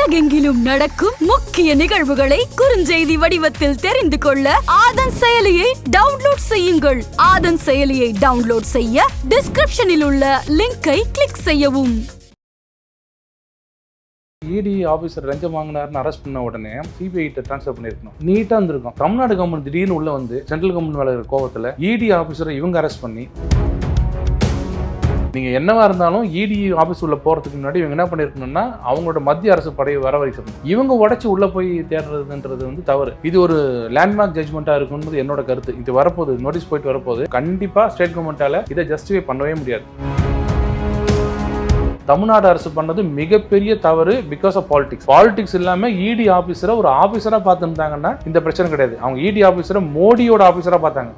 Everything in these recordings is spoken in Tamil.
உலகெங்கிலும் நடக்கும் முக்கிய நிகழ்வுகளை குறுஞ்செய்தி வடிவத்தில் தெரிந்து கொள்ள ஆதன் செயலியை டவுன்லோட் செய்யுங்கள். ஆதன் செயலியை டவுன்லோட் செய்ய டிஸ்கிரிப்ஷனில் உள்ள லிங்கை கிளிக் செய்யவும். இடி ஆஃபீஸர் லஞ்சம் வாங்கினார்னு அரெஸ்ட் பண்ண உடனே சிபிஐ ட்ரான்ஸ்ஃபர் பண்ணிருக்கணும். நீட்டா இருந்திருக்கும். தமிழ்நாடு கவர்மெண்ட் திடீர்னு உள்ள வந்து சென்ட்ரல் கவர்மெண்ட் மேல இருக்கிற கோவத்துல இடி ஆஃபீஸரை இவங்க அரெஸ்ட் பண்ணி, நீங்க என்னவா இருந்தாலும் இடி ஆஃபீஸ் உள்ள போறதுக்கு முன்னாடி இவங்க என்ன பண்ணிருக்கணும்னா அவங்களோட மத்திய அரசு படையை வரவழைக்கணும். இவங்க உடைச்சு உள்ள போய் தேடுறதுன்றது வந்து தவறு. இது ஒரு லேண்ட்மார்க் ஜட்ஜ்மெண்டா இருக்கும்ன்றது என்னோட கருத்து. இது வரப்போகுது, நோட்டீஸ் போயிட்டு வரப்போகுது. கண்டிப்பா ஸ்டேட் கவர்மெண்டால இதை ஜஸ்டிஃபை பண்ணவே முடியாது. தமிழ்நாடு அரசு பண்ணது மிகப்பெரிய தவறு. பிகாஸ் ஆஃப் பாலிடிக்ஸ் இல்லாம இடி ஆபீசரை ஒரு ஆபீசரா பார்த்துருந்தாங்கன்னா இந்த பிரச்சனை கிடையாது. அவங்க இடி ஆபீசரை மோடியோட ஆபீசரா பார்த்தாங்க.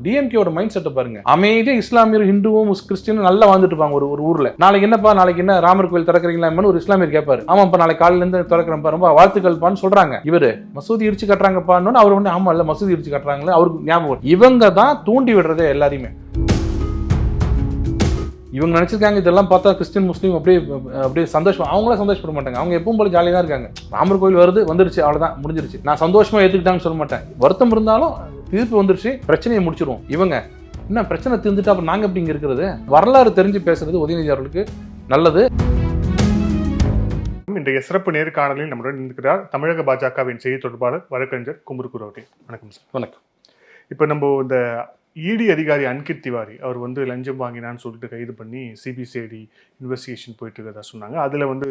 டிஎம்கேவோட மைண்ட் செட்டை பாருங்க. அமைதியா இஸ்லாமியர், ஹிந்துவும் கிறிஸ்டியனும் நல்லா வாழ்ந்துட்டு இருப்பாங்க ஒரு ஊர்ல. நாளைக்கு என்னப்பா, நாளைக்கு என்ன ராமர் கோயில் திறக்கிறீங்களா ஒரு இஸ்லாமியர் கேட்பாரு. ஆமாப்பா நாளைக்கு காலையில இருந்து திறக்கிறேன், ரொம்ப வாழ்த்துக்கள்பான்னு சொல்றாங்க. இவரு மசூதி இடிச்சு கட்டுறாங்கப்பான்னு அவர் வந்து ஆமா இல்ல மசூதி இடிச்சு கட்டுறாங்களே அவருக்கு ஞாபகம். இவங்க தான் தூண்டி விடுறதே எல்லாரையுமே. இவங்க நினைச்சிருக்காங்க இதெல்லாம் பார்த்தா கிறிஸ்டின் முஸ்லீம் அப்படியே சந்தோஷம். அவங்களாம் சந்தோஷப்பட மாட்டாங்க. அவங்க எப்பவும் போல ஜாலியாக தான் இருக்காங்க. ராமர் கோயில் வந்துருச்சு, அவ்வளவுதான், முடிஞ்சிருச்சு. நான் சந்தோஷமா ஏத்துக்கிட்டாங்கன்னு சொல்ல மாட்டேன். வருத்தம் இருந்தாலும் தீர்ப்பு வந்துருச்சு, பிரச்சனையை முடிச்சிருவோம். இவங்க என்ன பிரச்சனை தீர்ந்துட்டு அப்புறம் நாங்க எப்படி இங்க இருக்கிறது? வரலாறு தெரிஞ்சு பேசுறது உதயநிதி அவர்களுக்கு நல்லது. இன்றைய சிறப்பு நேர்காணலில் நம்முடன் இருக்கிறார் தமிழக பாஜகவின் செய்தி தொடர்பாளர் வழக்கறிஞர் குமரகுரு அவர்கள். வணக்கம் சார். வணக்கம். இப்போ நம்ம இந்த இடி அதிகாரி அன்கித் திவாரி அவர் வந்து லஞ்சம் வாங்கினான்னு சொல்லிட்டு கைது பண்ணி சிபிசிஐடி இன்வெஸ்டிகேஷன் போயிட்டு இருக்கிறதா சொன்னாங்க. அதில் வந்து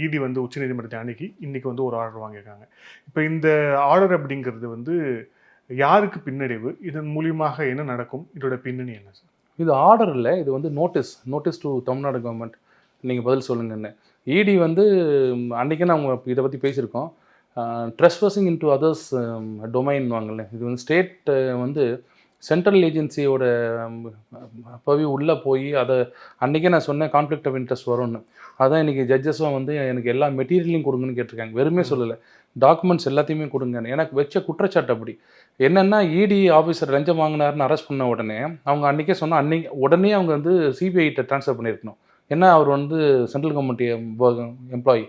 இடி வந்து உச்சநீதிமன்றத்தை அணுகி இன்னைக்கு வந்து ஒரு ஆர்டர் வாங்கியிருக்காங்க. இப்போ இந்த ஆர்டர் அப்படிங்கிறது வந்து யாருக்கு பின்னடைவு, இதன் மூலியமாக என்ன நடக்கும், இதோட பின்னணி என்ன சார்? இது ஆர்டர் இல்லை, இது வந்து நோட்டீஸ் டு தமிழ்நாடு கவர்மெண்ட். நீங்கள் பதில் சொல்லுங்கன்னு இடி வந்து அன்றைக்கே நம்ம இதை பற்றி பேசியிருக்கோம். ட்ரெஸ்பாசிங் இன்டு அதர்ஸ் டொமைன் வாங்கல. இது வந்து ஸ்டேட் வந்து சென்ட்ரல் ஏஜென்சியோட பவி உள்ளே போய் அதை அன்றைக்கே நான் சொன்னேன் கான்ஃப்ளிக்ட் ஆஃப் இன்ட்ரெஸ்ட் வரும்னு. அதான் இன்றைக்கி ஜட்ஜஸும் வந்து எனக்கு எல்லா மெட்டீரியலையும் கொடுங்கன்னு கேட்டிருக்காங்க. வெறுமே சொல்லலை, டாக்குமெண்ட்ஸ் எல்லாத்தையுமே கொடுங்க. எனக்கு வச்ச குற்றச்சாட்டு அப்படி என்னென்னா, இடி ஆஃபீஸர் லஞ்சம் வாங்கினார்னு அரெஸ்ட் பண்ண உடனே அவங்க அன்றைக்கே சொன்னால் உடனே அவங்க வந்து சிபிஐட்ட ட்ரான்ஸ்ஃபர் பண்ணியிருக்கணும். ஏன்னா அவர் வந்து சென்ட்ரல் கவர்மெண்ட் எம்ப்ளாயி.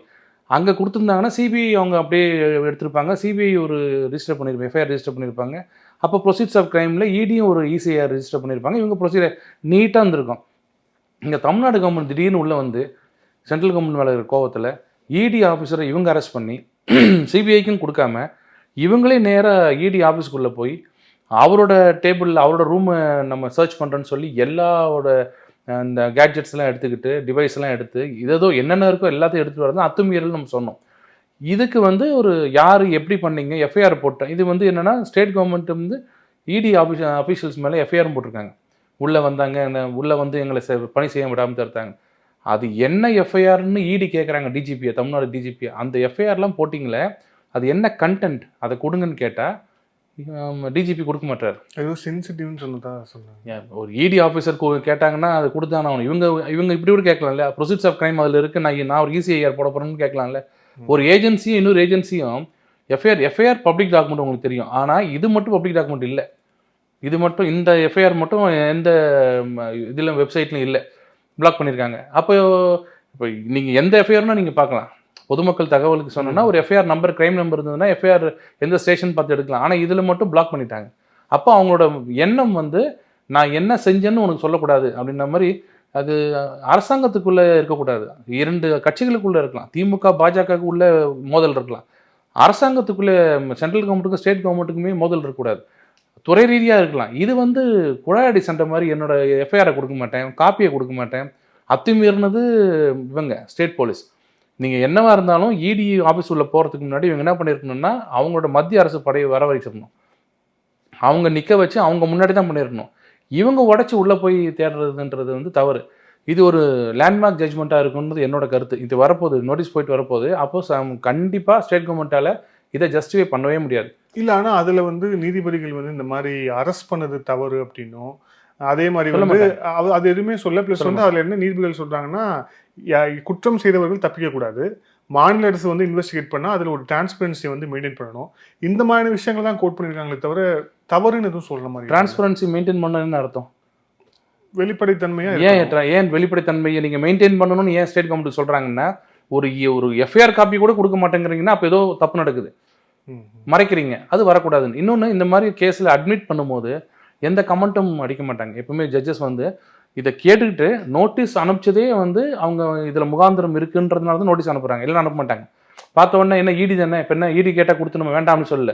அங்கே கொடுத்துருந்தாங்கன்னா சிபிஐ அவங்க அப்படியே எடுத்திருப்பாங்க. சிபிஐ ஒரு ரிஜிஸ்டர் பண்ணியிருப்பாங்க, எஃப்ஐஆர் ரிஜிஸ்டர் பண்ணியிருப்பாங்க. அப்போ ப்ரொசீட்ஸ் ஆஃப் கிரைமில் இடியும் ஒரு இசிஐஆர் ரிஜிஸ்டர் பண்ணியிருப்பாங்க. இவங்க ப்ரொசீஜர் நீட்டாக இருந்திருக்கும். இங்கே தமிழ்நாடு கவர்மெண்ட் திடீர்னு உள்ளே வந்து சென்ட்ரல் கவர்மெண்ட் மேலே இருக்கிற கோவத்தில் இடி ஆஃபீஸரை இவங்க அரெஸ்ட் பண்ணி சிபிஐக்கும் கொடுக்காம இவங்களே நேராக இடி ஆஃபீஸ்க்குள்ளே போய் அவரோட டேபிளில் அவரோட ரூமை நம்ம சர்ச் பண்ணுறோன்னு சொல்லி எல்லாரோட இந்த கேட்ஜெட்ஸ்லாம் எடுத்துக்கிட்டு டிவைஸ்லாம் எடுத்து இதோ என்னென்ன இருக்கோ எல்லாத்தையும் எடுத்துகிட்டு வரது அத்துமீறல் நம்ம சொன்னோம். இதுக்கு வந்து ஒரு யார் எப்படி பண்ணீங்க எஃப்ஐஆர் போட்டேன். இது வந்து என்னென்னா ஸ்டேட் கவர்மெண்ட் வந்து இடி அஃபீஷியல்ஸ் மேலே எஃப்ஐஆரும் போட்டிருக்காங்க. உள்ளே வந்தாங்க, உள்ளே வந்து எங்களை பணி செய்ய விடாமல் தடுத்தாங்க. அது என்ன எஃப்ஐஆர்னு இடி கேட்குறாங்க டிஜிபியை, தமிழ்நாடு டிஜிபியை. அந்த எஃப்ஐஆர்லாம் போட்டிங்களே அது என்ன கண்டென்ட் அதை கொடுங்கன்னு கேட்டால் டிஜிபி கொடுக்க மாட்டார். ஏதோ சென்சிட்டிவ்னு சொன்னாங்க. ஒரு இடி ஆஃபீஸர் கேட்டாங்கன்னா அது கொடுத்தானே ஆகணும். இவங்க இப்படி கூட கேட்கலாம்ல, ப்ரொசீட்ஸ் ஆஃப் கிரைம் அதில் இருக்குது, நான் ஒரு இசிஐஆர் போட போகிறேன்னு கேட்கலாம்ல. ஒரு ஏஜென்சியும் இன்னொரு ஏஜென்சியும் எஃப்ஐஆர் பப்ளிக் டாக்குமெண்ட் உங்களுக்கு தெரியும். ஆனால் இது மட்டும் பப்ளிக் டாக்குமெண்ட் இல்லை. இது மட்டும் இந்த எஃப்ஐஆர் மட்டும் எந்த இதில் வெப்சைட்லையும் இல்லை, பிளாக் பண்ணியிருக்காங்க. அப்போ இப்போ நீங்கள் எந்த எஃப்ஐஆர்னா நீங்கள் பார்க்கலாம். பொதுமக்கள் தகவலுக்கு சொன்னோன்னா ஒரு எஃப்ஐஆர் நம்பர், கிரைம் நம்பர் இருந்ததுன்னா எஃப்ஐஆர் எந்த ஸ்டேஷன் பார்த்து எடுக்கலாம். ஆனால் இதில் மட்டும் பிளாக் பண்ணிட்டாங்க. அப்போ அவங்களோட எண்ணம் வந்து நான் என்ன செஞ்சேன்னு உனக்கு சொல்லக்கூடாது அப்படின்ற மாதிரி. அது அரசாங்கத்துக்குள்ளே இருக்கக்கூடாது, இரண்டு கட்சிகளுக்குள்ளே இருக்கலாம். திமுக பாஜகவுக்கு உள்ள மோதல் இருக்கலாம். அரசாங்கத்துக்குள்ளே சென்ட்ரல் கவர்மெண்ட்டுக்கும் ஸ்டேட் கவர்மெண்ட்டுக்குமே மோதல் இருக்கக்கூடாது. துறை ரீதியாக இருக்கலாம். இது வந்து குழாயடி சண்டை மாதிரி. என்னோட எஃப்ஐஆரை கொடுக்க மாட்டேன், காப்பியை கொடுக்க மாட்டேன், அத்துமீறினது இவங்க ஸ்டேட் போலீஸ். நீங்கள் என்னவா இருந்தாலும் இடி ஆஃபீஸ் உள்ள போகிறதுக்கு முன்னாடி இவங்க என்ன பண்ணியிருக்கணும்னா அவங்களோட மத்திய அரசு படையை வரவழைச்சிடணும். அவங்க நிற்க வச்சு அவங்க முன்னாடி தான் பண்ணியிருக்கணும். இவங்க உடைச்சி உள்ளே போய் தேடுறதுன்றது வந்து தவறு. இது ஒரு லேண்ட்மார்க் ஜட்ஜ்மெண்ட்டாக இருக்குன்றது என்னோட கருத்து. இது வரப்போகுது, நோட்டீஸ் போயிட்டு வரப்போகுது. அப்போ கண்டிப்பாக ஸ்டேட் கவர்மெண்ட்டால் இதை ஜஸ்டிஃபை பண்ணவே முடியாது. இல்லை, ஆனால் அதில் வந்து நீதிபதிகள் வந்து இந்த மாதிரி அரெஸ்ட் பண்ணது தவறு அப்படின்னும் அதே மாதிரி வந்து அது எதுவுமே சொல்ல. ப்ளஸ் வந்து அதில் என்ன நீதிபதிகள் சொல்கிறாங்கன்னா, குற்றம் செய்தவர்கள் தப்பிக்கக்கூடாது, மாநில அரசு வந்து இன்வெஸ்டிகேட் பண்ணால் அதில் ஒரு டிரான்ஸ்பரன்சியை வந்து மெயின்டைன் பண்ணணும். இந்த மாதிரி விஷயங்கள் தான் கோட் பண்ணியிருக்காங்களே தவிர தவறுன்னு எதுவும் சொல்கிற மாதிரி. டிரான்ஸ்பரன்சி மெயின்டைன் பண்ணணும்னு அர்த்தம் வெளிப்படைத்தன்மையா ஏன் வெளிப்படைத்தன்மையை நீங்கள் மெயின்டைன் பண்ணணும்னு ஏன் ஸ்டேட் கவர்மெண்ட் சொல்கிறாங்கன்னா, ஒரு ஒரு எஃப்ஐஆர் காப்பி கூட கொடுக்க மாட்டேங்கிறீங்கன்னா அப்போ ஏதோ தப்பு நடக்குது, மறைக்கிறீங்க, அது வரக்கூடாதுன்னு. இன்னொன்று, இந்த மாதிரி கேஸில் அட்மிட் பண்ணும்போது எந்த கமெண்ட்டும் அடிக்க மாட்டாங்க. எப்பவுமே ஜட்ஜஸ் வந்து இதை கேட்டுக்கிட்டு நோட்டீஸ் அனுப்பிச்சதே வந்து அவங்க இதில் முகாந்திரம் இருக்குன்றதுனால தான் நோட்டீஸ் அனுப்புகிறாங்க, எல்லாம் அனுப்ப மாட்டாங்க. பார்த்த உடனே என்ன இடி தானே, இப்போ என்ன இடி கேட்டால் கொடுத்து நம்ம வேண்டாம்னு சொல்லல.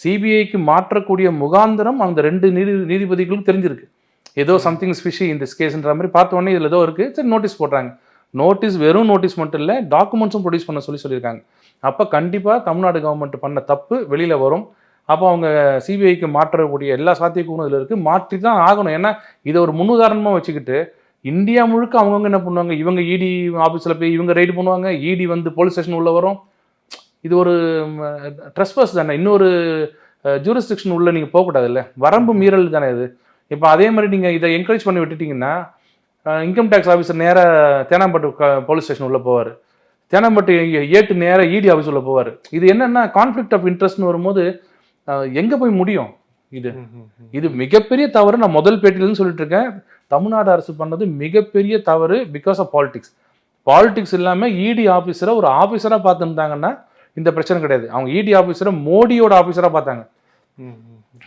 சிபிஐக்கு மாற்றக்கூடிய முகாந்திரம் அந்த 2 நீதிபதிகளுக்கும் தெரிஞ்சிருக்கு. ஏதோ சம்திங் ஸ்பிஷி இந்த கேஸ்ன்ற மாதிரி பார்த்த உடனே இதில் ஏதோ இருக்குது, சரி நோட்டீஸ் போடுறாங்க. நோட்டீஸ் வெறும் நோட்டீஸ் மட்டும் இல்லை, டாக்குமெண்ட்ஸும் ப்ரொடியூஸ் பண்ண சொல்லியிருக்காங்க. அப்போ கண்டிப்பாக தமிழ்நாடு கவர்மெண்ட் பண்ண தப்பு வெளியில் வரும். அப்போ அவங்க சிபிஐக்கு மாற்றக்கூடிய எல்லா சாத்தியக்கூறும் இதில் இருக்குது, மாற்றி தான் ஆகணும். ஏன்னா இதை ஒரு முன்னுதாரணமாக வச்சுக்கிட்டு இந்தியா முழுக்க அவங்கவுங்க என்ன பண்ணுவாங்க, இவங்க இடி ஆஃபீஸில் போய் இவங்க ரைடு பண்ணுவாங்க, இடி வந்து போலீஸ் ஸ்டேஷன் உள்ளே வரும். இது ஒரு ட்ரெஸ்பாஸ் தானே, இன்னொரு ஜூரிஸ்டிக்ஷன் உள்ளே நீங்கள் போகக்கூடாது இல்லை, வரம்பு மீறல் தானே இது. இப்போ அதே மாதிரி நீங்கள் இதை என்கரேஜ் பண்ணி விட்டுட்டிங்கன்னா இன்கம் டேக்ஸ் ஆஃபீஸர் நேராக தேனாம்பட்டு போலீஸ் ஸ்டேஷன் உள்ளே போவார், தேனாம்பட்டு ஏட்டு நேராக இடி ஆஃபீஸ் உள்ளே போவார். இது என்னென்னா கான்ஃப்ளிக்ட் ஆஃப் இன்ட்ரெஸ்ட்னு வரும்போது எங்கே போய் முடியும்? இது மிகப்பெரிய தவறு. நான் முதல் பேட்டிலேருந்து சொல்லிட்டு இருக்கேன், தமிழ்நாடு அரசு பண்ணது மிகப்பெரிய தவறு பிகாஸ் ஆஃப் பாலிடிக்ஸ். பாலிடிக்ஸ் இல்லாமல் இடி ஆஃபீஸரை ஒரு ஆஃபீஸராக பார்த்துருந்தாங்கன்னா இந்த பிரச்சனை கிடையாது. அவங்க இடி ஆஃபீஸரை மோடியோட ஆஃபீஸராக பார்த்தாங்க.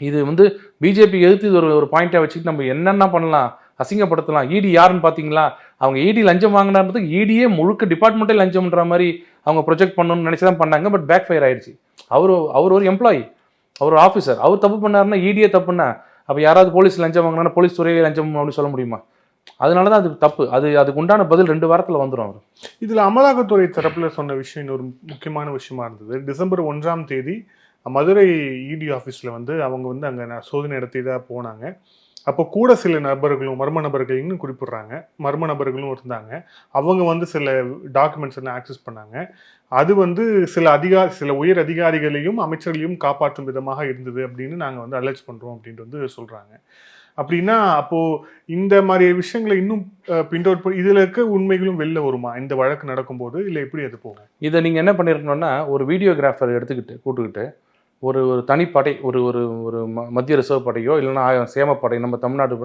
இது வந்து பிஜேபி எதிர்த்து இது ஒரு பாயிண்டாக வச்சுக்கிட்டு நம்ம என்னென்ன பண்ணலாம், அசிங்கப்படுத்தலாம். இடி யாருன்னு பார்த்தீங்களா, அவங்க இடி லஞ்சம் வாங்கினதுக்கு இடியே முழுக்க டிபார்ட்மெண்ட்டே லஞ்சம்ன்ற மாதிரி அவங்க ப்ரொஜெக்ட் பண்ணணும்னு நினச்சி தான் பண்ணாங்க. பட் பேக் ஃபயர் ஆயிடுச்சு. அவர் ஒரு எம்ப்ளாயி, அவர் ஒரு ஆஃபீஸர். அவர் தப்பு பண்ணாருன்னா இடியே தப்புன்னா அப்போ யாராவது போலீஸ் லஞ்சம் வாங்கினா போலீஸ் துறையே லஞ்சம் அப்படின்னு சொல்ல முடியுமா? அதனால தான் அது தப்பு. அதுக்கு உண்டான பதில் 2 வாரத்தில் வந்துடும். அவர் இதில் அமலாக்கத்துறை தரப்பில் சொன்ன விஷயம் இன்னொரு முக்கியமான விஷயமா இருந்தது. டிசம்பர் 1ஆம் தேதி மதுரை இடி ஆஃபீஸில் வந்து அவங்க வந்து அங்கே சோதனை நடத்தி தான் போனாங்க. அப்போ கூட சில நபர்களும் மர்ம நபர்கள்னு குறிப்பிட்றாங்க, மர்ம நபர்களும் இருந்தாங்க. அவங்க வந்து சில டாக்குமெண்ட்ஸ் எல்லாம் ஆக்சஸ் பண்ணாங்க. அது வந்து சில உயர் அதிகாரிகளையும் அமைச்சர்களையும் காப்பாற்றும் விதமாக இருந்தது அப்படின்னு நாங்கள் வந்து அலர்ஜ் பண்ணுறோம் அப்படின்ட்டு வந்து சொல்கிறாங்க. அப்படின்னா அப்போது இந்த மாதிரி விஷயங்களை இன்னும் பின்தொடர் இதில் இருக்க உண்மைகளும் வெளில வருமா இந்த வழக்கு நடக்கும்போது, இல்லை எப்படி அது போகும்? இதை நீங்கள் என்ன பண்ணியிருக்கணும்னா, ஒரு வீடியோகிராஃபர் கூட்டுக்கிட்டு ஒரு தனிப்படை, ஒரு ஒரு மத்திய ரிசர்வ் படையோ இல்லைன்னா சேமப்படை, நம்ம தமிழ்நாடு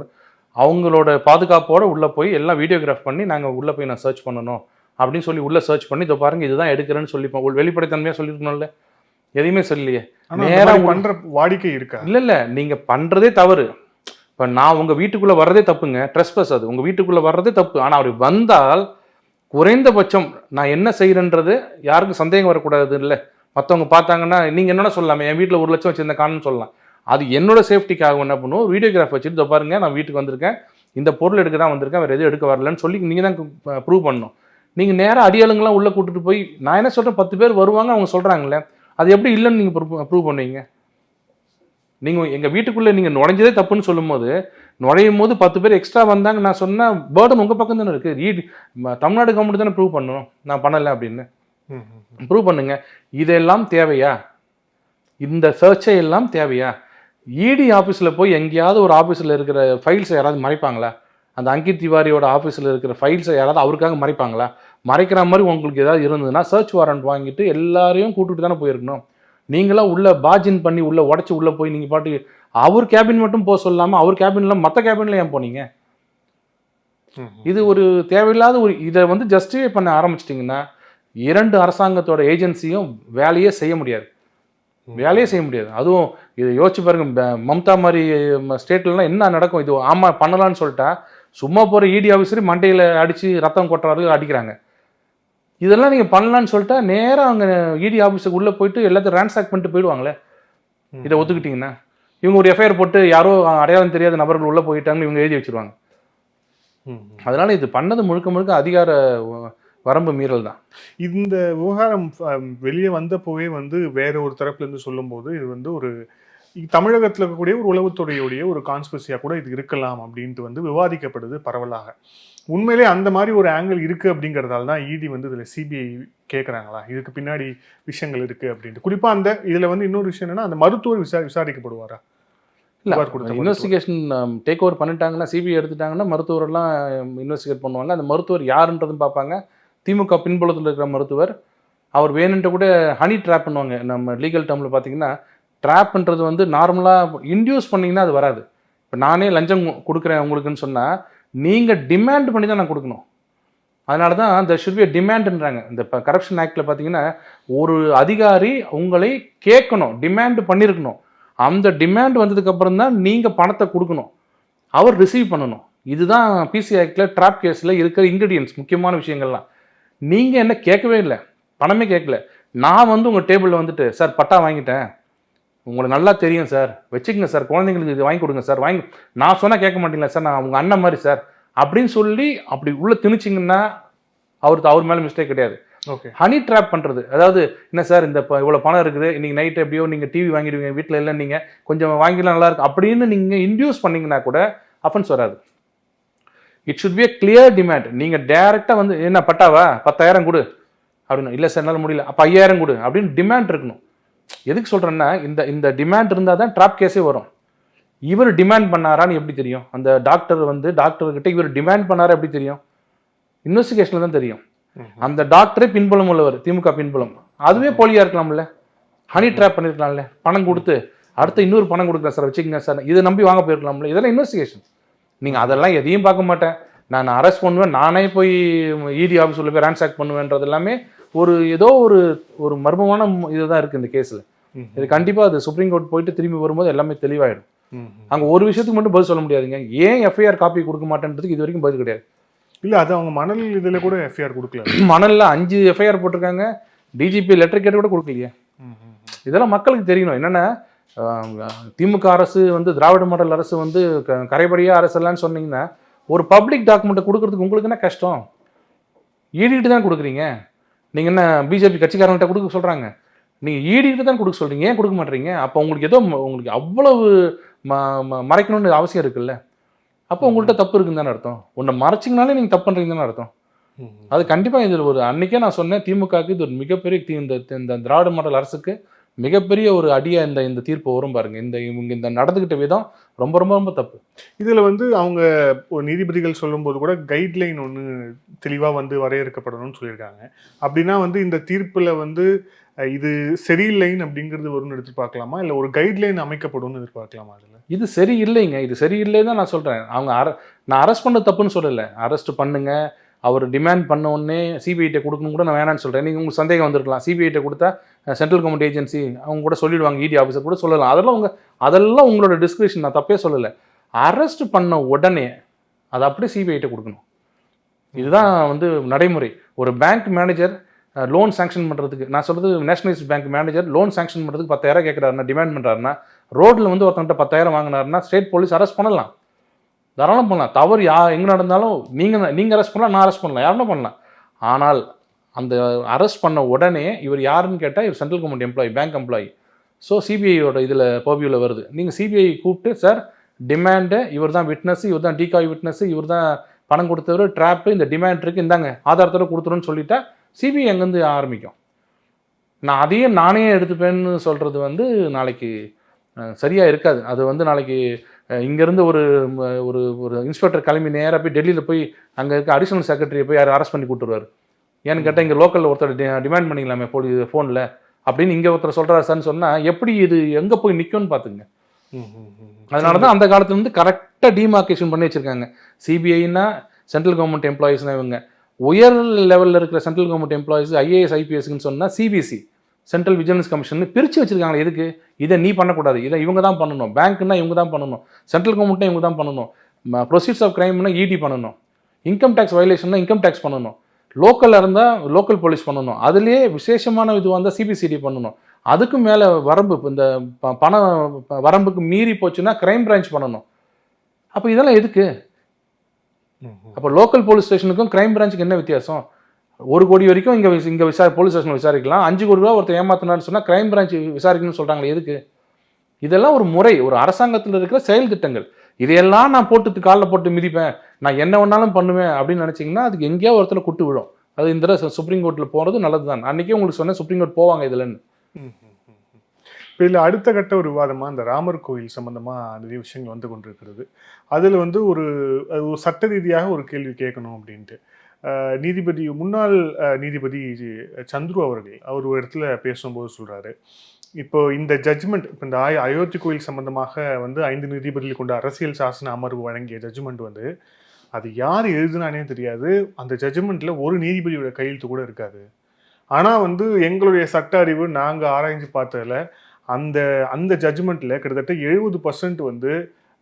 அவங்களோட பாதுகாப்போடு உள்ளே போய் எல்லாம் வீடியோகிராஃப் பண்ணி நாங்கள் உள்ளே போய் நான் சர்ச் பண்ணணும் அப்படின்னு சொல்லி உள்ளே சர்ச் பண்ணி இதை பாருங்க இதுதான் எடுக்கிறேன்னு சொல்லி வெளிப்படைத்தன்மையாக சொல்லியிருக்கணும்ல. எதையுமே சொல்லலையே. நேராக பண்ணுற வாடிக்கை இருக்கா? இல்லை, நீங்கள் பண்ணுறதே தவறு. இப்போ நான் உங்கள் வீட்டுக்குள்ளே வர்றதே தப்புங்க, ட்ரெஸ்பாஸ். அது உங்கள் வீட்டுக்குள்ளே வர்றதே தப்பு. ஆனால் அவர் வந்தால் குறைந்தபட்சம் நான் என்ன செய்கிறேன்றது யாருக்கும் சந்தேகம் வரக்கூடாது இல்லை. மற்றவங்க பார்த்தாங்கன்னா நீங்கள் என்னென்ன சொல்லலாமே, என் வீட்டில் 1 லட்சம் வச்சுருந்த காணுன்னு சொல்லலாம். அது என்னோட சேஃப்டிக்காக என்ன பண்ணுவோம், வீடியோகிராஃப் வச்சுட்டு பாருங்க நான் வீட்டுக்கு வந்திருக்கேன், இந்த பொருள் எடுக்க தான் வந்திருக்கேன், வேறு எதுவும் எடுக்க வரலன்னு சொல்லி நீங்கள் தான் ப்ரூவ் பண்ணணும். நீங்கள் நேராக அடியாளுங்களாம் உள்ளே கூட்டிட்டு போய் நான் என்ன சொல்கிறேன், 10 பேர் வருவாங்க அவங்க சொல்கிறாங்களே, அது எப்படி இல்லைன்னு நீங்கள் ப்ரூவ் பண்ணுவீங்க? நீங்கள் எங்கள் வீட்டுக்குள்ளே நீங்கள் நுழைஞ்சதே தப்புன்னு சொல்லும்போது, நுழையும் போது 10 பேர் எக்ஸ்ட்ரா வந்தாங்க நான் சொன்னால் பேர்டன் உங்கள் பக்கம் தானே இருக்குது. தமிழ்நாடு கவர்மெண்ட் தானே ப்ரூவ் பண்ணணும் நான் பண்ணலை அப்படின்னு. ப்ரூவ் பண்ணுங்க. இதெல்லாம் தேவையா? இந்த சர்ச்சை எல்லாம் தேவையா? இடி ஆஃபீஸில் போய் எங்கேயாவது ஒரு ஆஃபீஸில் இருக்கிற ஃபைல்ஸை யாராவது மறைப்பாங்களா? அந்த அங்கித் திவாரியோட ஆஃபீஸில் இருக்கிற ஃபைல்ஸை யாராவது அவருக்காக மறைப்பாங்களா? மறைக்கிற மாதிரி உங்களுக்கு ஏதாவது இருந்ததுன்னா சர்ச் வாரண்ட் வாங்கிட்டு எல்லாரையும் கூப்பிட்டு தானே போயிருக்கணும். நீங்களாம் உள்ள பாஜின் பண்ணி உள்ள உடச்சி உள்ளே போய் நீங்கள் பாட்டு அவர் கேபின் மட்டும் போக சொல்லாமல் அவர் கேபின்லாம் மற்ற கேபின்ல ஏன் போனீங்க? இது ஒரு தேவையில்லாத ஒரு இதை வந்து ஜஸ்டிஃபை பண்ண ஆரம்பிச்சிட்டிங்கன்னா 2 அரசாங்கத்தோட ஏஜென்சியும் வேலையே செய்ய முடியாது. அதுவும் இதை யோசிச்சு பாருங்க, மம்தா மாதிரி ஸ்டேட்லாம் என்ன நடக்கும்? இது ஆமாம் பண்ணலான்னு சொல்லிட்டா சும்மா போகிற இடி ஆஃபீஸர் மண்டையில் அடித்து ரத்தம் கொட்டுறாரு அடிக்கிறாங்க. இதெல்லாம் நீங்கள் பண்ணலான்னு சொல்லிட்டா நேராக அவங்க இடி ஆஃபீஸுக்கு உள்ளே போயிட்டு எல்லாத்தையும் ரேன்சாக் பண்ணிட்டு போயிடுவாங்களே. இதை ஒத்துக்கிட்டிங்கன்னா இவங்க ஒரு எஃப்ஐஆர் போட்டு யாரோ அடையாளம் தெரியாத நபர்கள் உள்ளே போயிட்டாங்கன்னு இவங்க எழுதி வச்சுருவாங்க. அதனால இது பண்ணது முழுக்க அதிகார வரம்பு மீறல் தான். இந்த விவகாரம் வெளியே வந்தப்போவே வந்து வேற ஒரு தரப்புல இருந்து சொல்லும்போது இது வந்து ஒரு தமிழகத்தில் இருக்கக்கூடிய ஒரு உளவுத்துறையுடைய ஒரு கான்ஸ்பிரசியாக கூட இது இருக்கலாம் அப்படின்ட்டு வந்து விவாதிக்கப்படுது பரவலாக. உண்மையிலே அந்த மாதிரி ஒரு ஆங்கிள் இருக்கு அப்படிங்கிறதால தான் இடி வந்து இதில் சிபிஐ கேட்குறாங்களா, இதுக்கு பின்னாடி விஷயங்கள் இருக்கு அப்படின்ட்டு. குறிப்பாக அந்த இதில் வந்து இன்னொரு விஷயம் என்னன்னா, அந்த மருத்துவர் விசாரிக்கப்படுவாரா? இல்லை, இன்வெஸ்டிகேஷன் டேக் ஓவர் பண்ணிட்டாங்கன்னா சிபிஐ எடுத்துட்டாங்கன்னா மருத்துவரெல்லாம் இன்வெஸ்டிகேட் பண்ணுவாங்க. அந்த மருத்துவர் யாருன்றதுன்னு பார்ப்பாங்க. திமுக பின்புலத்தில் இருக்கிற மருத்துவர், அவர் வேணுன்ட்டு கூட ஹனி ட்ராப் பண்ணுவாங்க. நம்ம லீகல் டேர்மில் பார்த்தீங்கன்னா ட்ராப்ன்றது வந்து நார்மலாக இன்டியூஸ் பண்ணிங்கன்னா அது வராது. இப்போ நானே லஞ்சம் கொடுக்குறேன் உங்களுக்குன்னு சொன்னால் நீங்கள் டிமாண்ட் பண்ணி தான் நான் கொடுக்கணும். அதனால தான் அந்த ஷுட் பி டிமாண்ட்ன்றாங்க. இந்த கரப்ஷன் ஆக்டில் பார்த்தீங்கன்னா ஒரு அதிகாரி உங்களை கேட்கணும், டிமாண்ட் பண்ணியிருக்கணும். அந்த டிமாண்ட் வந்ததுக்கப்புறம் தான் நீங்கள் பணத்தை கொடுக்கணும், அவர் ரிசீவ் பண்ணணும். இதுதான் பிசி ஆக்டில் ட்ராப் கேஸில் இருக்கிற இன்க்ரீடியன்ஸ், முக்கியமான விஷயங்கள்லாம். நீங்கள் என்ன கேட்கவே இல்லை, பணமே கேட்கல. நான் வந்து உங்கள் டேபிளில் வந்துட்டு சார் பட்டா வாங்கிட்டேன், உங்களுக்கு நல்லா தெரியும் சார், வச்சுக்கங்க சார், குழந்தைங்களுக்கு இது வாங்கி கொடுங்க சார், வாங்கி நான் சொன்னால் கேட்க மாட்டீங்களா சார், நான் உங்கள் அண்ணன் மாதிரி சார் அப்படின்னு சொல்லி அப்படி உள்ள திணிச்சிங்கன்னா அவர் மேலே மிஸ்டேக் கிடையாது. ஓகே. ஹனி ட்ராப் பண்ணுறது, அதாவது என்ன சார் இந்த இவ்வளோ பணம் இருக்குது, இன்றைக்கி நைட்டு எப்படியோ நீங்கள் டிவி வாங்கிடுவீங்க, வீட்டில் இல்லை நீங்கள் கொஞ்சம் வாங்கிலாம் நல்லா இருக்கு அப்படின்னு நீங்கள் இன்டியூஸ் பண்ணிங்கன்னா கூட அஃபென்ஸ் வராது. It should be a clear demand. நீங்கள் டேரெக்டாக வந்து என்ன பட்டாவா 10,000 கொடு அப்படின்னு, இல்லை சார் என்னால் முடியல அப்போ 5,000 கொடு அப்படின்னு டிமாண்ட் இருக்கணும். எதுக்கு சொல்கிறேன்னா இந்த டிமாண்ட் இருந்தால் தான் ட்ராப் கேஸே வரும். இவர் டிமாண்ட் பண்ணாரான்னு எப்படி தெரியும்? அந்த டாக்டர்கிட்ட இவர் டிமாண்ட் பண்ணாரா எப்படி தெரியும்? இன்வெஸ்டிகேஷனில் தான் தெரியும். அந்த டாக்டரே பின்புலம் உள்ளவர், திமுக பின்புலம், அதுவே போலியாக இருக்கலாம்ல, ஹனி ட்ராப் பண்ணியிருக்கலாம்ல, பணம் கொடுத்து அடுத்து இன்னொரு பணம் கொடுக்குறேன் சார் வச்சுக்கோங்க சார், இதை நம்பி வாங்க போயிருக்கலாம்ல. இதெல்லாம் இன்வெஸ்டிகேஷன். நீங்கள் அதெல்லாம் எதையும் பார்க்க மாட்டேன், நான் அரெஸ்ட் பண்ணுவேன், நானே போய் இடி ஆஃபீஸ் உள்ள போய் ரான்சாக் பண்ணுவேன்றது எல்லாமே ஏதோ ஒரு மர்மமான இதுதான் இருக்குது இந்த கேஸில். இது கண்டிப்பாக அது சுப்ரீம் கோர்ட் போயிட்டு திரும்பி வரும்போது எல்லாமே தெளிவாயிடும். அங்கே ஒரு விஷயத்துக்கு மட்டும் பதில் சொல்ல முடியாதுங்க, ஏன் எஃப்ஐஆர் காப்பி கொடுக்க மாட்டேன்றதுக்கு இது வரைக்கும் பதில் கிடையாது. இல்லை, அது அவங்க மணல் இதில் கூட எஃப்ஐஆர் கொடுக்கல. மணலில் 5 எஃப்ஐஆர் போட்டிருக்காங்க, டிஜிபி லெட்டர் கேட்டு கூட கொடுக்கலையே. இதெல்லாம் மக்களுக்கு தெரியணும். என்னென்னா திமுக அரசு வந்து திராவிட மாடல் அரசு வந்து கரைபடியாக அரசெல்லாம்னு சொன்னீங்கன்னா ஒரு பப்ளிக் டாக்குமெண்ட்டை கொடுக்கறதுக்கு உங்களுக்கு என்ன கஷ்டம்? ஈடிட்டு தான் கொடுக்குறீங்க. நீங்கள் என்ன பிஜேபி கட்சிக்காரங்கிட்ட கொடுக்க சொல்கிறாங்க, நீங்கள் ஈடிட்டு தான் கொடுக்க சொல்கிறீங்க, ஏன் கொடுக்க மாட்டீங்க? அப்போ உங்களுக்கு அவ்வளவு மறைக்கணும்னு அவசியம் இருக்குல்ல. அப்போ உங்கள்கிட்ட தப்பு இருக்குன்னு தானே அர்த்தம். ஒன்றை மறைச்சிங்கனாலே நீங்கள் தப்பு பண்ணுறீங்கன்னு அர்த்தம். அது கண்டிப்பாக இதில் அன்றைக்கே நான் சொன்னேன், திமுகவுக்கு இது ஒரு மிகப்பெரிய இந்த திராவிட மாடல் அரசுக்கு மிகப்பெரிய ஒரு அடியா இந்த தீர்ப்பு வரும் பாருங்க. இந்த நடந்துகிட்ட விதம் ரொம்ப ரொம்ப ரொம்ப தப்பு. இதில் வந்து அவங்க நீதிபதிகள் சொல்லும்போது கூட கைட்லைன் ஒன்று தெளிவாக வந்து வரையறுக்கப்படணும்னு சொல்லியிருக்காங்க. அப்படின்னா வந்து இந்த தீர்ப்பில் வந்து இது சரியில்லைன்னு அப்படிங்கிறது வரும்னு எதிர்பார்க்கலாமா, இல்லை ஒரு கைட்லைன் அமைக்கப்படும்னு எதிர்பார்க்கலாமா? அதில் இது சரியில்லைங்க, இது சரியில்லை தான் நான் சொல்கிறேன். நான் அரெஸ்ட் பண்ண தப்புன்னு சொல்லலை, அரெஸ்ட் பண்ணுங்க, அவர் டிமாண்ட் பண்ண உடனே சிபிஐட்ட கொடுக்கணும் கூட நான் வேணான்னு சொல்கிறேன். நீங்கள் உங்களுக்கு சந்தேகம் வந்திருக்கலாம், சிபிஐட்ட கொடுத்தா சென்ட்ரல் கவர்மெண்ட் ஏஜென்சி அவங்க கூட சொல்லிடுவாங்க, இடி ஆஃபீஸர் கூட சொல்லலாம், அதெல்லாம் உங்களோட டிஸ்கிரிப்ஷன், நான் தப்பே சொல்லலை. அரெஸ்ட் பண்ண உடனே அதை அப்படியே சிபிஐட்ட கொடுக்கணும். இதுதான் வந்து நடைமுறை. ஒரு பேங்க் மேனேஜர் லோன் சாங்ஷன் பண்ணுறதுக்கு, நான் சொல்கிறது nationalised bank manager loan sanction பண்ணுறதுக்கு 10,000 கேட்குறாருன்னா, டிமாண்ட் பண்ணுறாருன்னா, ரோட்டில் வந்து ஒருத்தங்கிட்ட 10,000 வாங்கினாருன்னா ஸ்டேட் போலீஸ் அரெஸ்ட் பண்ணலாம், தாராளம் பண்ணலாம். தவறு எங்கே நடந்தாலும் நீங்கள் அரெஸ்ட் பண்ணலாம், நான் அரெஸ்ட் பண்ணலாம், யாருன்னா பண்ணலாம். ஆனால் அந்த அரெஸ்ட் பண்ண உடனே இவர் யாருன்னு கேட்டால் இவர் central government employee, bank employee. So சிபிஐயோட இதில் பர்வியூவில் வருது. நீங்கள் சிபிஐ கூப்பிட்டு சார் டிமாண்டு, இவர் தான் விட்னஸ், இவர் தான் டிகாய் விட்னஸ், இவர் தான் பணம் கொடுத்தவர், ட்ராப்பு, இந்த டிமாண்ட் இருக்குது, இந்தாங்க ஆதாரத்தோட கொடுத்துருன்னு சொல்லிட்டா சிபிஐ அங்கேருந்து ஆரம்பிக்கும். நான் அதையே நானே எடுத்துப்பேன்னு சொல்கிறது வந்து நாளைக்கு சரியாக இருக்காது. அது வந்து நாளைக்கு இங்கேருந்து ஒரு ஒரு இன்ஸ்பெக்டர் கிளம்பி நேராக போய் டெல்லியில் போய் அங்கே இருக்க அடிஷனல் செக்ரட்டரியை போய் யார் அரெஸ்ட் பண்ணி கூட்டுருவார். ஏன்னு கேட்டால் இங்கே லோக்கலில் ஒருத்தர் டிமாண்ட் பண்ணிக்கலாமே ஃபோனில் அப்படின்னு இங்கே ஒருத்தர் சொல்கிறாரு சார்ன்னு சொன்னால் எப்படி இது எங்கே போய் நிற்கும்னு பார்த்துங்க. அதனால தான் அந்த காலத்துலேருந்து கரெக்டாக டிமார்கேஷன் பண்ணி வச்சுருக்காங்க. சிபிஐனா சென்ட்ரல் கவர்மெண்ட் எம்ப்ளாயீஸ்னால் இவங்க, உயர் லெவலில் இருக்கிற சென்ட்ரல் கவர்மெண்ட் எம்ப்ளாயீஸ் ஐஏஎஸ் ஐபிஎஸ்ன்னு சொன்னால் சிபிசி சென்ட்ரல் விஜிலன்ஸ் கமிஷன் பிரித்து வச்சுருக்காங்களே. எதுக்கு? இதை நீ பண்ணக்கூடாது, இதை இவங்க தான் பண்ணணும், பேங்க்னா இவங்க தான் பண்ணணும், சென்ட்ரல் கவர்மெண்ட்னா இவங்க தான் பண்ணணும், ப்ரொசீட்ஸ் ஆஃப் கிரைம்னா இடி பண்ணணும், இன்கம் டேக்ஸ் வயலேஷன்னா இன்கம் டேக்ஸ் பண்ணணும், லோக்கலில் இருந்தால் லோக்கல் போலீஸ் பண்ணணும், அதுலேயே விசேஷமான இதுவாக இருந்தால் சிபிசிடி பண்ணணும், அதுக்கும் மேலே வரம்பு இந்த பண வரம்புக்கு மீறி போச்சுன்னா கிரைம் பிரான்ச் பண்ணணும். அப்போ இதெல்லாம் எதுக்கு? அப்போ லோக்கல் போலீஸ் ஸ்டேஷனுக்கும் கிரைம் பிரான்ச்சுக்கு என்ன வித்தியாசம்? 1 கோடி வரைக்கும் இங்கே போலீஸ் ஸ்டேஷனில் விசாரிக்கலாம், 5 கோடி ரூபா ஒருத்தர் ஏமாத்தினான்னு சொன்னால் கிரைம் பிரான்ச் விசாரிக்கணும்னு சொல்கிறாங்களே, எதுக்கு? இதெல்லாம் ஒரு முறை, ஒரு அரசாங்கத்தில் இருக்கிற செயல் திட்டங்கள். இதையெல்லாம் நான் போட்டு காலில் போட்டு மிதிப்பேன், நான் என்ன வேணாலும் பண்ணுவேன் அப்படின்னு நினச்சிங்கன்னா அதுக்கு எங்கேயோ ஒருத்தர் குட்டு விடும். அது இந்த சுப்ரீம் கோர்ட்டில் போகிறது நல்லது தான். அன்றைக்கே உங்களுக்கு சொன்னேன் சுப்ரீம் கோர்ட் போவாங்க இதுலன்னு. இப்போ இதில் அடுத்த கட்ட ஒரு விவாதமாக இந்த ராமர் கோயில் சம்மந்தமாக நிறைய விஷயங்கள் வந்து கொண்டிருக்கிறது. அதில் வந்து ஒரு சட்ட ரீதியாக ஒரு கேள்வி கேட்கணும் அப்படின்ட்டு முன்னாள் நீதிபதி சந்துரு அவர் ஒரு இடத்துல பேசும்போது சொல்கிறாரு, இப்போ இந்த ஜட்ஜ்மெண்ட், இப்போ இந்த அயோத்தி கோயில் சம்பந்தமாக வந்து 5 நீதிபதிகள் கொண்ட அரசியல் சாசன அமர்வு வழங்கிய ஜட்ஜ்மெண்ட் வந்து அது யார் எழுதுனானே தெரியாது. அந்த ஜட்ஜ்மெண்ட்ல ஒரு நீதிபதியோட கையெழுத்து கூட இருக்காது. ஆனா வந்து எங்களுடைய சட்ட அறிவு நாங்க ஆராய்ஞ்சு பார்த்ததுல அந்த அந்த ஜட்ஜ்மெண்ட்ல கிட்டத்தட்ட 70% வந்து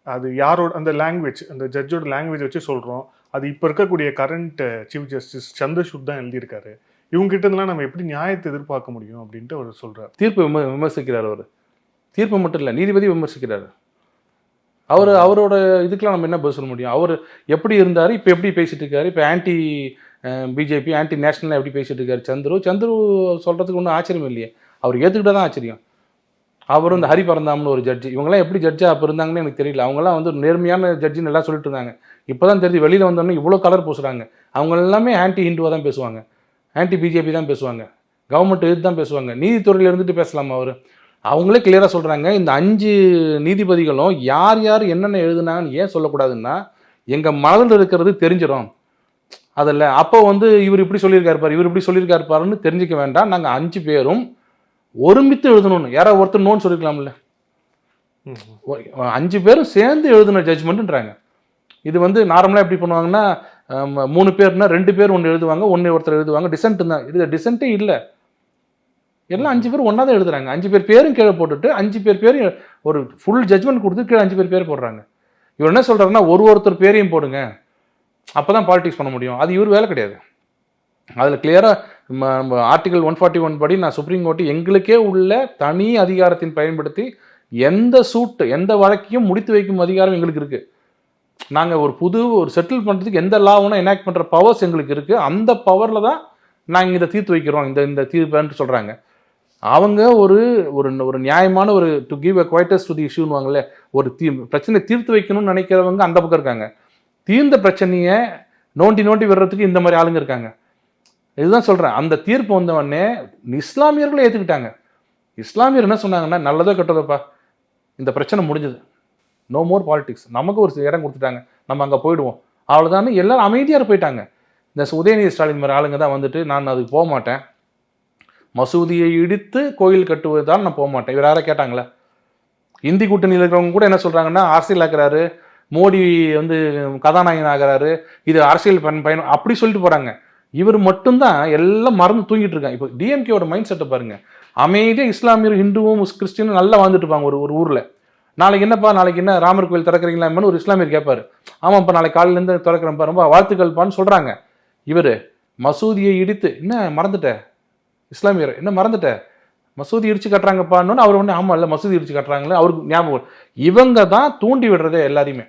அது யாரோட அந்த லாங்குவேஜ், அந்த ஜட்ஜோட லாங்குவேஜ் வச்சு சொல்றோம். அது இப்ப இருக்கக்கூடிய கரண்ட் சீஃப் ஜஸ்டிஸ் சந்திரசூட் தான் எழுதியிருக்காரு. இவங்க கிட்ட இருந்தெல்லாம் நம்ம எப்படி நியாயத்தை எதிர்பார்க்க முடியும் அப்படின்ட்டு அவர் சொல்றாரு. தீர்ப்பு விமர்சிக்கிறார் அவர். தீர்ப்பு மட்டும் இல்லை, நீதிபதி விமர்சிக்கிறார். அவரோட இதுக்கெல்லாம் நம்ம என்ன பதில் சொல்ல முடியும்? அவர் எப்படி இருந்தார், இப்போ எப்படி பேசிட்டு இருக்காரு, இப்போ ஆன்டி பிஜேபி ஆன்டி நேஷனல் எப்படி பேசிட்டு இருக்காரு சந்துரு சொல்றதுக்கு ஒன்றும் ஆச்சரியம் இல்லையே. அவர் ஏற்றுக்கிட்டா தான் ஆச்சரியம். அவரும் இந்த ஹரி பரந்தாம்னு ஒரு ஜட்ஜி, இவங்கெல்லாம் எப்படி ஜட்ஜாக அப்போ இருந்தாங்கன்னு எனக்கு தெரியல. அவங்கெல்லாம் வந்து நேர்மையான ஜட்ஜின்னு எல்லாம் சொல்லிட்டு இருந்தாங்க. இப்போ தான் தெரிஞ்சு வெளியில் வந்தோடனே இவ்வளோ கலர் பூசுறாங்க. அவங்க எல்லாமே ஆன்டி ஹிந்துவாக தான் பேசுவாங்க, ஆன்டி பிஜேபி தான் பேசுவாங்க, கவர்மெண்ட் எதிர்த்து தான் பேசுவாங்க. நீதித்துறையில் இருந்துட்டு பேசலாமா அவர்? அவங்களே கிளியராக சொல்கிறாங்க, இந்த 5 நீதிபதிகளும் யார் யார் என்னென்ன எழுதுனாங்கன்னு ஏன் சொல்லக்கூடாதுன்னா எங்கள் மனதில் இருக்கிறது தெரிஞ்சிடும். அதில் அப்போ வந்து இவர் இப்படி சொல்லியிருக்காரு பாரு, இவர் இப்படி சொல்லியிருக்காரு பாருன்னு தெரிஞ்சிக்க வேண்டாம். நாங்கள் 5 பேரும் ஒருமித்து எழுதணும்னு யாராவது ஒருத்தர் நோன்னு சொல்லிருக்கலாம்ல. 5 பேரும் சேர்ந்து எழுதுன ஜட்ஜ்மெண்ட்ன்றாங்க. இது வந்து நார்மலாக எப்படி பண்ணுவாங்கன்னா 3 பேர்னா 2 பேர் ஒன்று எழுதுவாங்க, ஒருத்தர் எழுதுவாங்க. டிசென்ட் தான், இது டிசென்ட்டே இல்லை. எல்லாம் 5 பேர் ஒன்றா தான் எழுதுறாங்க. 5 பேர் பேரும் கீழே போட்டுட்டு 5 பேரும் ஒரு ஃபுல் ஜட்ஜ்மெண்ட் கொடுத்து கீழே 5 பேர் போடுறாங்க. இவர் என்ன சொல்றாருன்னா ஒருத்தர் பேரையும் போடுங்க, அப்போதான் பாலிடிக்ஸ் பண்ண முடியும். அது இவர் வேலை கிடையாது. அதில் கிளியராக ஆர்டிகல் 141 படி நான் சுப்ரீம் கோர்ட்டு எங்களுக்கே உள்ள தனி அதிகாரத்தின் பயன்படுத்தி எந்த வழக்கையும் முடித்து வைக்கும் அதிகாரம் எங்களுக்கு இருக்குது. நாங்கள் ஒரு செட்டில் பண்ணுறதுக்கு எந்த லாவும் எனாக்ட் பண்ணுற பவர்ஸ் எங்களுக்கு இருக்குது. அந்த பவரில் தான் நாங்கள் இதை தீர்த்து வைக்கிறோம், இந்த தீர்ப்புன்னு சொல்கிறாங்க. அவங்க ஒரு நியாயமான to give a quietus to the இஷ்யூன்னு ஒரு பிரச்சனை தீர்த்து வைக்கணும்னு நினைக்கிறவங்க அந்த பக்கம் இருக்காங்க. தீர்ந்த பிரச்சனையை நோண்டி விடுறதுக்கு இந்த மாதிரி ஆளுங்க இருக்காங்க. இதுதான் சொல்கிறேன். அந்த தீர்ப்பு வந்தவொடனே இஸ்லாமியர்களும் ஏற்றுக்கிட்டாங்க. இஸ்லாமியர் என்ன சொன்னாங்கன்னா, நல்லதோ கெட்டதோப்பா, இந்த பிரச்சனை முடிஞ்சது, நோ மோர் பாலிடிக்ஸ், நமக்கு ஒரு இடம் கொடுத்துட்டாங்க, நம்ம அங்கே போயிடுவோம், அவ்வளோதான். எல்லாரும் அமைதியாக போயிட்டாங்க. இந்த உதயநிதி ஸ்டாலின் மாதிரி ஆளுங்க தான் வந்துட்டு நான் அதுக்கு போக மாட்டேன், மசூதியை இடித்து கோயில் கட்டுவதுதான் நான் போக மாட்டேன். இவர் யாரை கேட்டாங்களா? இந்தி கூட்டணியில் இருக்கிறவங்க கூட என்ன சொல்கிறாங்கன்னா, அரசியல் ஆக்குறாரு, மோடி வந்து கதாநாயகன் ஆகிறாரு, இது அரசியல் பயணம் அப்படி சொல்லிட்டு போகிறாங்க. இவர் மட்டும்தான் எல்லாம் மறந்து தூங்கிட்டு இருக்காங்க. இப்போ டிஎம்கேவோட மைண்ட் செட்டை பாருங்க. அமைதியாக இஸ்லாமியர், ஹிந்துவும் கிறிஸ்டினும் நல்லா வாழ்ந்துட்டு இருப்பாங்க ஒரு ஊரில். நாளைக்கு என்னப்பா, நாளைக்கு என்ன ராமர் கோயில் திறக்கிறீங்களான்னு ஒரு இஸ்லாமியர் கேட்பாரு. ஆமாப்பா நாளைக்கு காலையிலேருந்து திறக்கிறப்பா, ரொம்ப வாழ்த்துக்கள்ப்பான்னு சொல்கிறாங்க. இவர் மசூதியை இடித்து என்ன மறந்துட்ட, இஸ்லாமியர் என்ன மறந்துட்ட, மசூதி இடிச்சு கட்டுறாங்கப்பான்னு அவர் ஒன்று ஆமாம் இல்லை மசூதி இடிச்சு கட்டுறாங்களே அவருக்கு ஞாபகம். இவங்க தான் தூண்டி விடுறதே எல்லாரையுமே.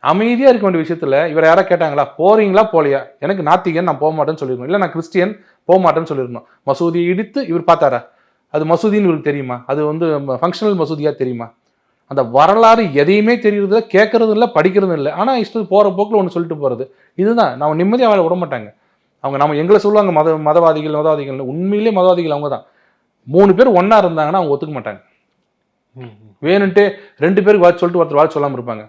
அமைதியாக இருக்க வேண்டிய விஷயத்தில் இவர் யாராவது கேட்டாங்களா, போறீங்களா போலையா, எனக்கு நாத்திகன் நான் போக மாட்டேன்னு சொல்லிடணும், இல்லை நான் கிறிஸ்டியன் போக மாட்டேன்னு சொல்லிடணும். மசூதியை இடித்து இவர் பார்த்தாரா, அது மசூதின்னு இவருக்கு தெரியுமா, அது வந்து ஃபங்க்ஷனல் மசூதியாக தெரியுமா? அந்த வரலாறு எதையுமே தெரியுறது, கேட்கறதும் இல்லை, படிக்கிறதும் இல்லை. ஆனால் இஷ்டத்துக்கு போகிற போக்கில் ஒன்று சொல்லிட்டு போகிறது. இதுதான் நம்ம நிம்மதியாக அவளை விட மாட்டாங்க. நம்ம எங்களை சொல்லுவாங்க மதவாதிகள். உண்மையிலே மதவாதிகள் அவங்க தான். 3 பேர் ஒன்றா இருந்தாங்கன்னா அவங்க ஒத்துக்க மாட்டாங்க. வேணுன்ட்டு 2 பேருக்கு வாழ்த்து சொல்லிட்டு ஒருத்தர் வாழ்த்து சொல்லாமல் இருப்பாங்க.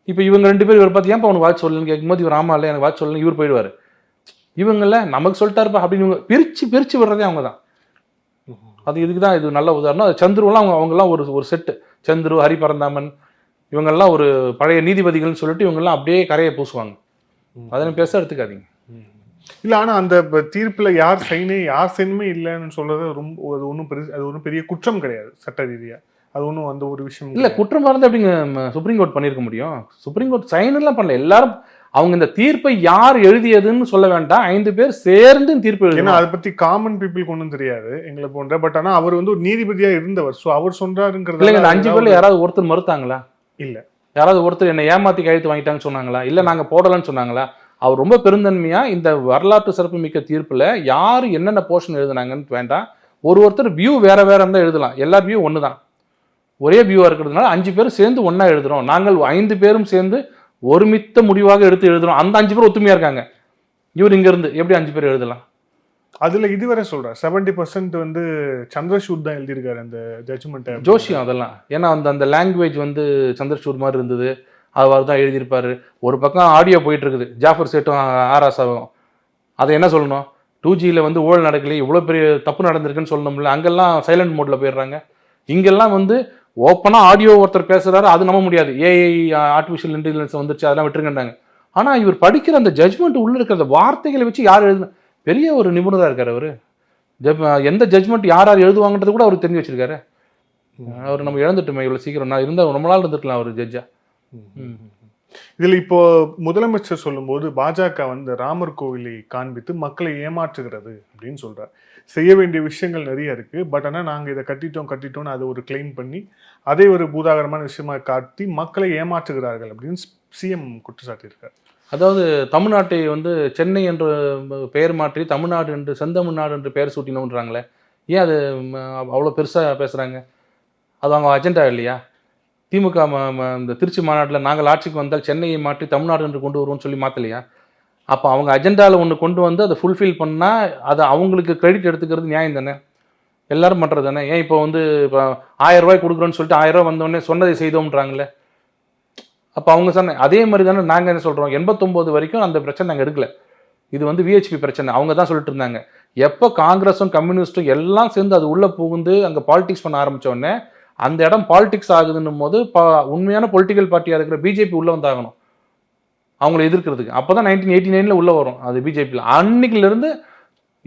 இப்போ இவங்க 2 பேர் இவர் பார்த்து ஏன்ப்பா அவனுக்கு வாழ்த்து சொல்லலன்னு கேட்கும்போது இவர் ஆமா இல்லை எனக்கு வாழ்த்து சொல்லணும் இவர் போயிடுவார். இவங்கள நமக்கு சொல்லிட்டாருப்பா அப்படின்னு இவங்க பிரித்து விடுறதே அவங்க தான். அது இதுக்கு தான் இது நல்ல உதாரணம். அது சந்துருவெல்லாம் அவங்கெல்லாம் ஒரு செட்டு, சந்துரு, ஹரி பரந்தாமன் இவங்கெல்லாம் ஒரு பழைய நீதிபதிகள்னு சொல்லிட்டு இவங்கெல்லாம் அப்படியே கரையை பூசுவாங்க. அதனை பேச எடுத்துக்காதீங்க. இல்லை, ஆனால் அந்த தீர்ப்பில் யார் சைனுமே இல்லைன்னு சொல்றது அது ஒன்றும் பெரிய குற்றம் கிடையாது சட்ட ரீதியாக. அது ஒன்றும் அந்த ஒரு விஷயம் இல்லை. குற்றம் மறந்து அப்படிங்க சுப்ரீம் கோர்ட் பண்ணியிருக்க முடியும். சுப்ரீம் கோர்ட் சைன் எல்லாம் பண்ணல. எல்லாரும் அவங்க இந்த தீர்ப்பை யார் எழுதியதுன்னு சொல்ல வேண்டாம், 5 பேர் சேர்ந்து தீர்ப்பு எழுதி. ஏன்னா அதை பற்றி காமன் பீப்புளுக்கு ஒன்றும் தெரியாது எங்களை போன்ற. பட் ஆனால் அவர் வந்து ஒரு நீதிபதியாக இருந்தவர். ஸோ அவர் சொல்றாருங்கிறது. இல்லைங்க, இந்த 5 பேர்ல யாராவது ஒருத்தர் மறுத்தாங்களா? இல்லை. யாராவது ஒருத்தர் என்னை ஏமாத்தி கையெழுத்து வாங்கிட்டாங்கன்னு சொன்னாங்களா? இல்லை நாங்கள் போடலன்னு சொன்னாங்களா? அவர் ரொம்ப பெருந்தன்மையா இந்த வரலாற்று சிறப்பு மிக்க தீர்ப்புல யார் என்னென்ன போர்ஷன் எழுதுனாங்கன்னு வேண்டாம், ஒருத்தர் வியூ வேற இருந்தால் எழுதலாம். எல்லா வியூ ஒன்று தான், ஒரே வியூவா இருக்கிறதுனால 5 பேரும் சேர்ந்து ஒன்னா எழுதுறோம். நாங்கள் 5 பேரும் சேர்ந்து ஒருமித்த முடிவாக எடுத்து எழுதுறோம். அந்த 5 பேர் ஒத்துமையா இருக்காங்க. இவர் இங்க இருந்து எப்படி 5 பேர் எழுதலாம்? அதுல இதுவரை சொல்றார் 70% வந்து சந்திரசூட் தான் எழுதியிருக்காரு அந்த ஜட்ஜ்மெண்ட். ஜோஷியம் அதெல்லாம். ஏன்னா அந்த லாங்குவேஜ் வந்து சந்திரசூட் மாதிரி இருந்தது, அவர் தான் எழுதியிருப்பாரு. ஒரு பக்கம் ஆடியோ போயிட்டு இருக்குது, ஜாஃபர் சேட்டும் ஆராசாவும். அதை என்ன சொல்லணும், 2Gல வந்து ஊழல் நடக்கல, இவ்வளோ பெரிய தப்பு நடந்திருக்குன்னு சொல்லணும்ல. அங்கெல்லாம் சைலண்ட் மோட்ல போயிடுறாங்க. இங்கெல்லாம் வந்து ஓப்பனாக ஆடியோ ஒருத்தர் பேசுறாரு, அது நம்ப முடியாது. ஏஐ ஆர்டிஃபிஷியல் இன்டெலிஜென்ஸ் வந்துருச்சு, அதெல்லாம் விட்டுருங்கன்றாங்க. ஆனால் இவர் படிக்கிற அந்த ஜட்ஜ்மெண்ட் உள்ள இருக்கிற அந்த வார்த்தைகளை வச்சு யார் எழுதுன பெரிய ஒரு நிபுணராக இருக்கார் அவர். எந்த ஜட்ஜ்மெண்ட் யார் யார் எழுதுவாங்கன்றது கூட அவருக்கு தெரிஞ்சு வச்சிருக்காரு. அவர் நம்ம இழந்துட்டுமே இவ்வளோ சீக்கிரம். நான் இருந்தால் ரொம்ப நாள் இருந்துருக்கலாம் அவர் ஜட்ஜா. இதில் இப்போ முதலமைச்சர் சொல்லும்போது பாஜக வந்து ராமர் கோவிலை காண்பித்து மக்களை ஏமாற்றுகிறது அப்படின்னு சொல்றார். செய்ய வேண்டிய விஷயங்கள் நிறைய இருக்கு, பட் ஆனால் நாங்கள் இதை கட்டிட்டோம்னு அதை ஒரு கிளைம் பண்ணி அதே ஒரு பூதாகரமான விஷயமா காட்டி மக்களை ஏமாற்றுகிறார்கள் அப்படின்னு சிஎம் குற்றச்சாட்டியிருக்கார். அதாவது தமிழ்நாட்டை வந்து சென்னை என்று பெயர் மாற்றி தமிழ்நாடு என்று செந்தமிழ்நாடு என்று பெயர் சூட்டினோன்றாங்களே, ஏன் அது அவ்வளோ பெருசாக பேசுகிறாங்க? அது அவங்க அஜெண்டா இல்லையா? திமுக இந்த திருச்சி மாநாட்டில் நாங்கள் ஆட்சிக்கு வந்தால் சென்னையை மாற்றி தமிழ்நாடு என்று கொண்டு வருவோம்னு சொல்லி மாற்றலையா? அப்போ அவங்க அஜெண்டாவில் ஒன்று கொண்டு வந்து அதை ஃபுல்ஃபில் பண்ணால் அதை அவங்களுக்கு கிரெடிட் எடுத்துக்கிறது நியாயம் தானே? எல்லாரும் பண்ணுறது தானே? ஏன் இப்போ வந்து இப்போ 1000 ரூபாய் கொடுக்குறோன்னு சொல்லிட்டு 1000 ரூபாய் வந்தோடனே சொன்னதை செய்தோம்ன்றாங்களே. அப்போ அவங்க சொன்ன அதே மாதிரி தானே நாங்கள் என்ன சொல்கிறோம், 89 வரைக்கும் அந்த பிரச்சனை நாங்கள் எடுக்கல. இது வந்து விஹெச்பி பிரச்சனை அவங்க தான் சொல்லிட்டு இருந்தாங்க. எப்போ காங்கிரஸும் கம்யூனிஸ்ட்டும் எல்லாம் சேர்ந்து அது உள்ளே புகுந்து அங்கே பாலிடிக்ஸ் பண்ண ஆரம்பித்தோடனே அந்த இடம் பாலிடிக்ஸ் ஆகுதுன்னும் போது உண்மையான பொலிட்டிக்கல் பார்ட்டியாக இருக்கிற பிஜேபி உள்ளே வந்தாகணும் அவங்களை எதிர்க்கிறதுக்கு. அப்போ தான் 1989 உள்ளே வரும் அது பிஜேபியில். அன்னைக்கிலிருந்து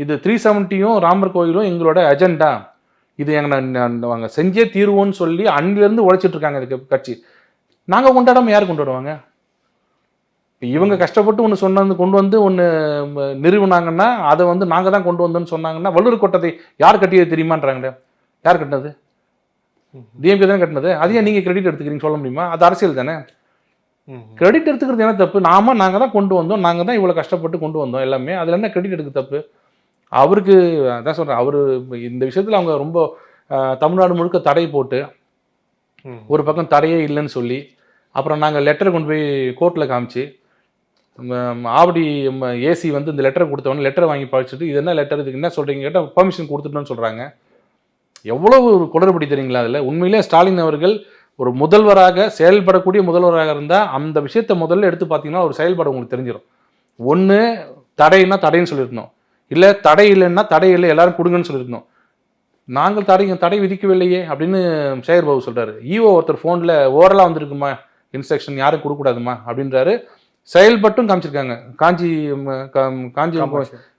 இது 370யும் ராமர் கோயிலும் எங்களோட அஜெண்டா, இது நாங்கள் செஞ்சே தீர்வோன்னு சொல்லி அன்னிலேருந்து உழைச்சிட்டு இருக்காங்க இதுக்கு கட்சி. நாங்கள் கொண்டாடாமல் யார் கொண்டு வருவாங்க? இவங்க கஷ்டப்பட்டு ஒன்று கொண்டு வந்து ஒன்று நிறுவனாங்கன்னா அதை வந்து நாங்கள் தான் கொண்டு வந்தோன்னு சொன்னாங்கன்னா வள்ளுவர் கோட்டத்தை யார் கட்டியது தெரியுமான்றாங்களே. யார் கட்டினது? டிஎம்கே தானே கட்டினது. அதையே நீங்கள் கிரெடிட் எடுத்துக்கிறீங்க சொல்ல முடியுமா? அது அரசியல் தானே. கிரெடிட் எடுத்துக்கிறது என்ன தப்பு? நாங்கள் தான் கொண்டு வந்தோம், நாங்கள் தான் இவ்வளோ கஷ்டப்பட்டு கொண்டு வந்தோம் எல்லாமே, அதில் என்ன கிரெடிட் எடுக்க தப்பு? அவருக்கு அதான் சொல்கிறேன், அவர் இந்த விஷயத்தில் அவங்க ரொம்ப தமிழ்நாடு முழுக்க தடை போட்டு ஒரு பக்கம் தடையே இல்லைன்னு சொல்லி அப்புறம் நாங்கள் லெட்டரை கொண்டு போய் கோர்ட்டில் காமிச்சு ஆவடி ஏசி வந்து இந்த லெட்டரை கொடுத்தவொடனே லெட்டரை வாங்கி படிச்சுட்டு இது என்ன லெட்டர், இதுக்கு என்ன சொல்கிறீங்க கேட்டால் பெர்மிஷன் கொடுத்துட்டோன்னு சொல்கிறாங்க. எவ்வளோ ஒரு குளறுபடி தெரியுங்களா அதில்? உண்மையிலே ஸ்டாலின் அவர்கள் ஒரு முதல்வராக செயல்படக்கூடிய முதல்வராக இருந்தால் அந்த விஷயத்தை முதல்ல எடுத்து பார்த்தீங்கன்னா ஒரு செயல்பாடு உங்களுக்கு தெரிஞ்சிடும். ஒன்று தடைன்னா தடைன்னு சொல்லியிருக்கணும், இல்லை தடை இல்லைன்னா தடை இல்லை எல்லாரும் கொடுங்கன்னு சொல்லியிருக்கணும். நாங்கள் தடை விதிக்கவில்லையே அப்படின்னு சேகர் பாபு சொல்கிறாரு. ஈஓ ஒருத்தர் ஃபோனில் ஓரலாக வந்திருக்குமா இன்ஸ்ட்ரக்ஷன் யாரும் கொடுக்கக்கூடாதுமா அப்படின்றாரு. செயல்பட்டும் காமிச்சிருக்காங்க. காஞ்சி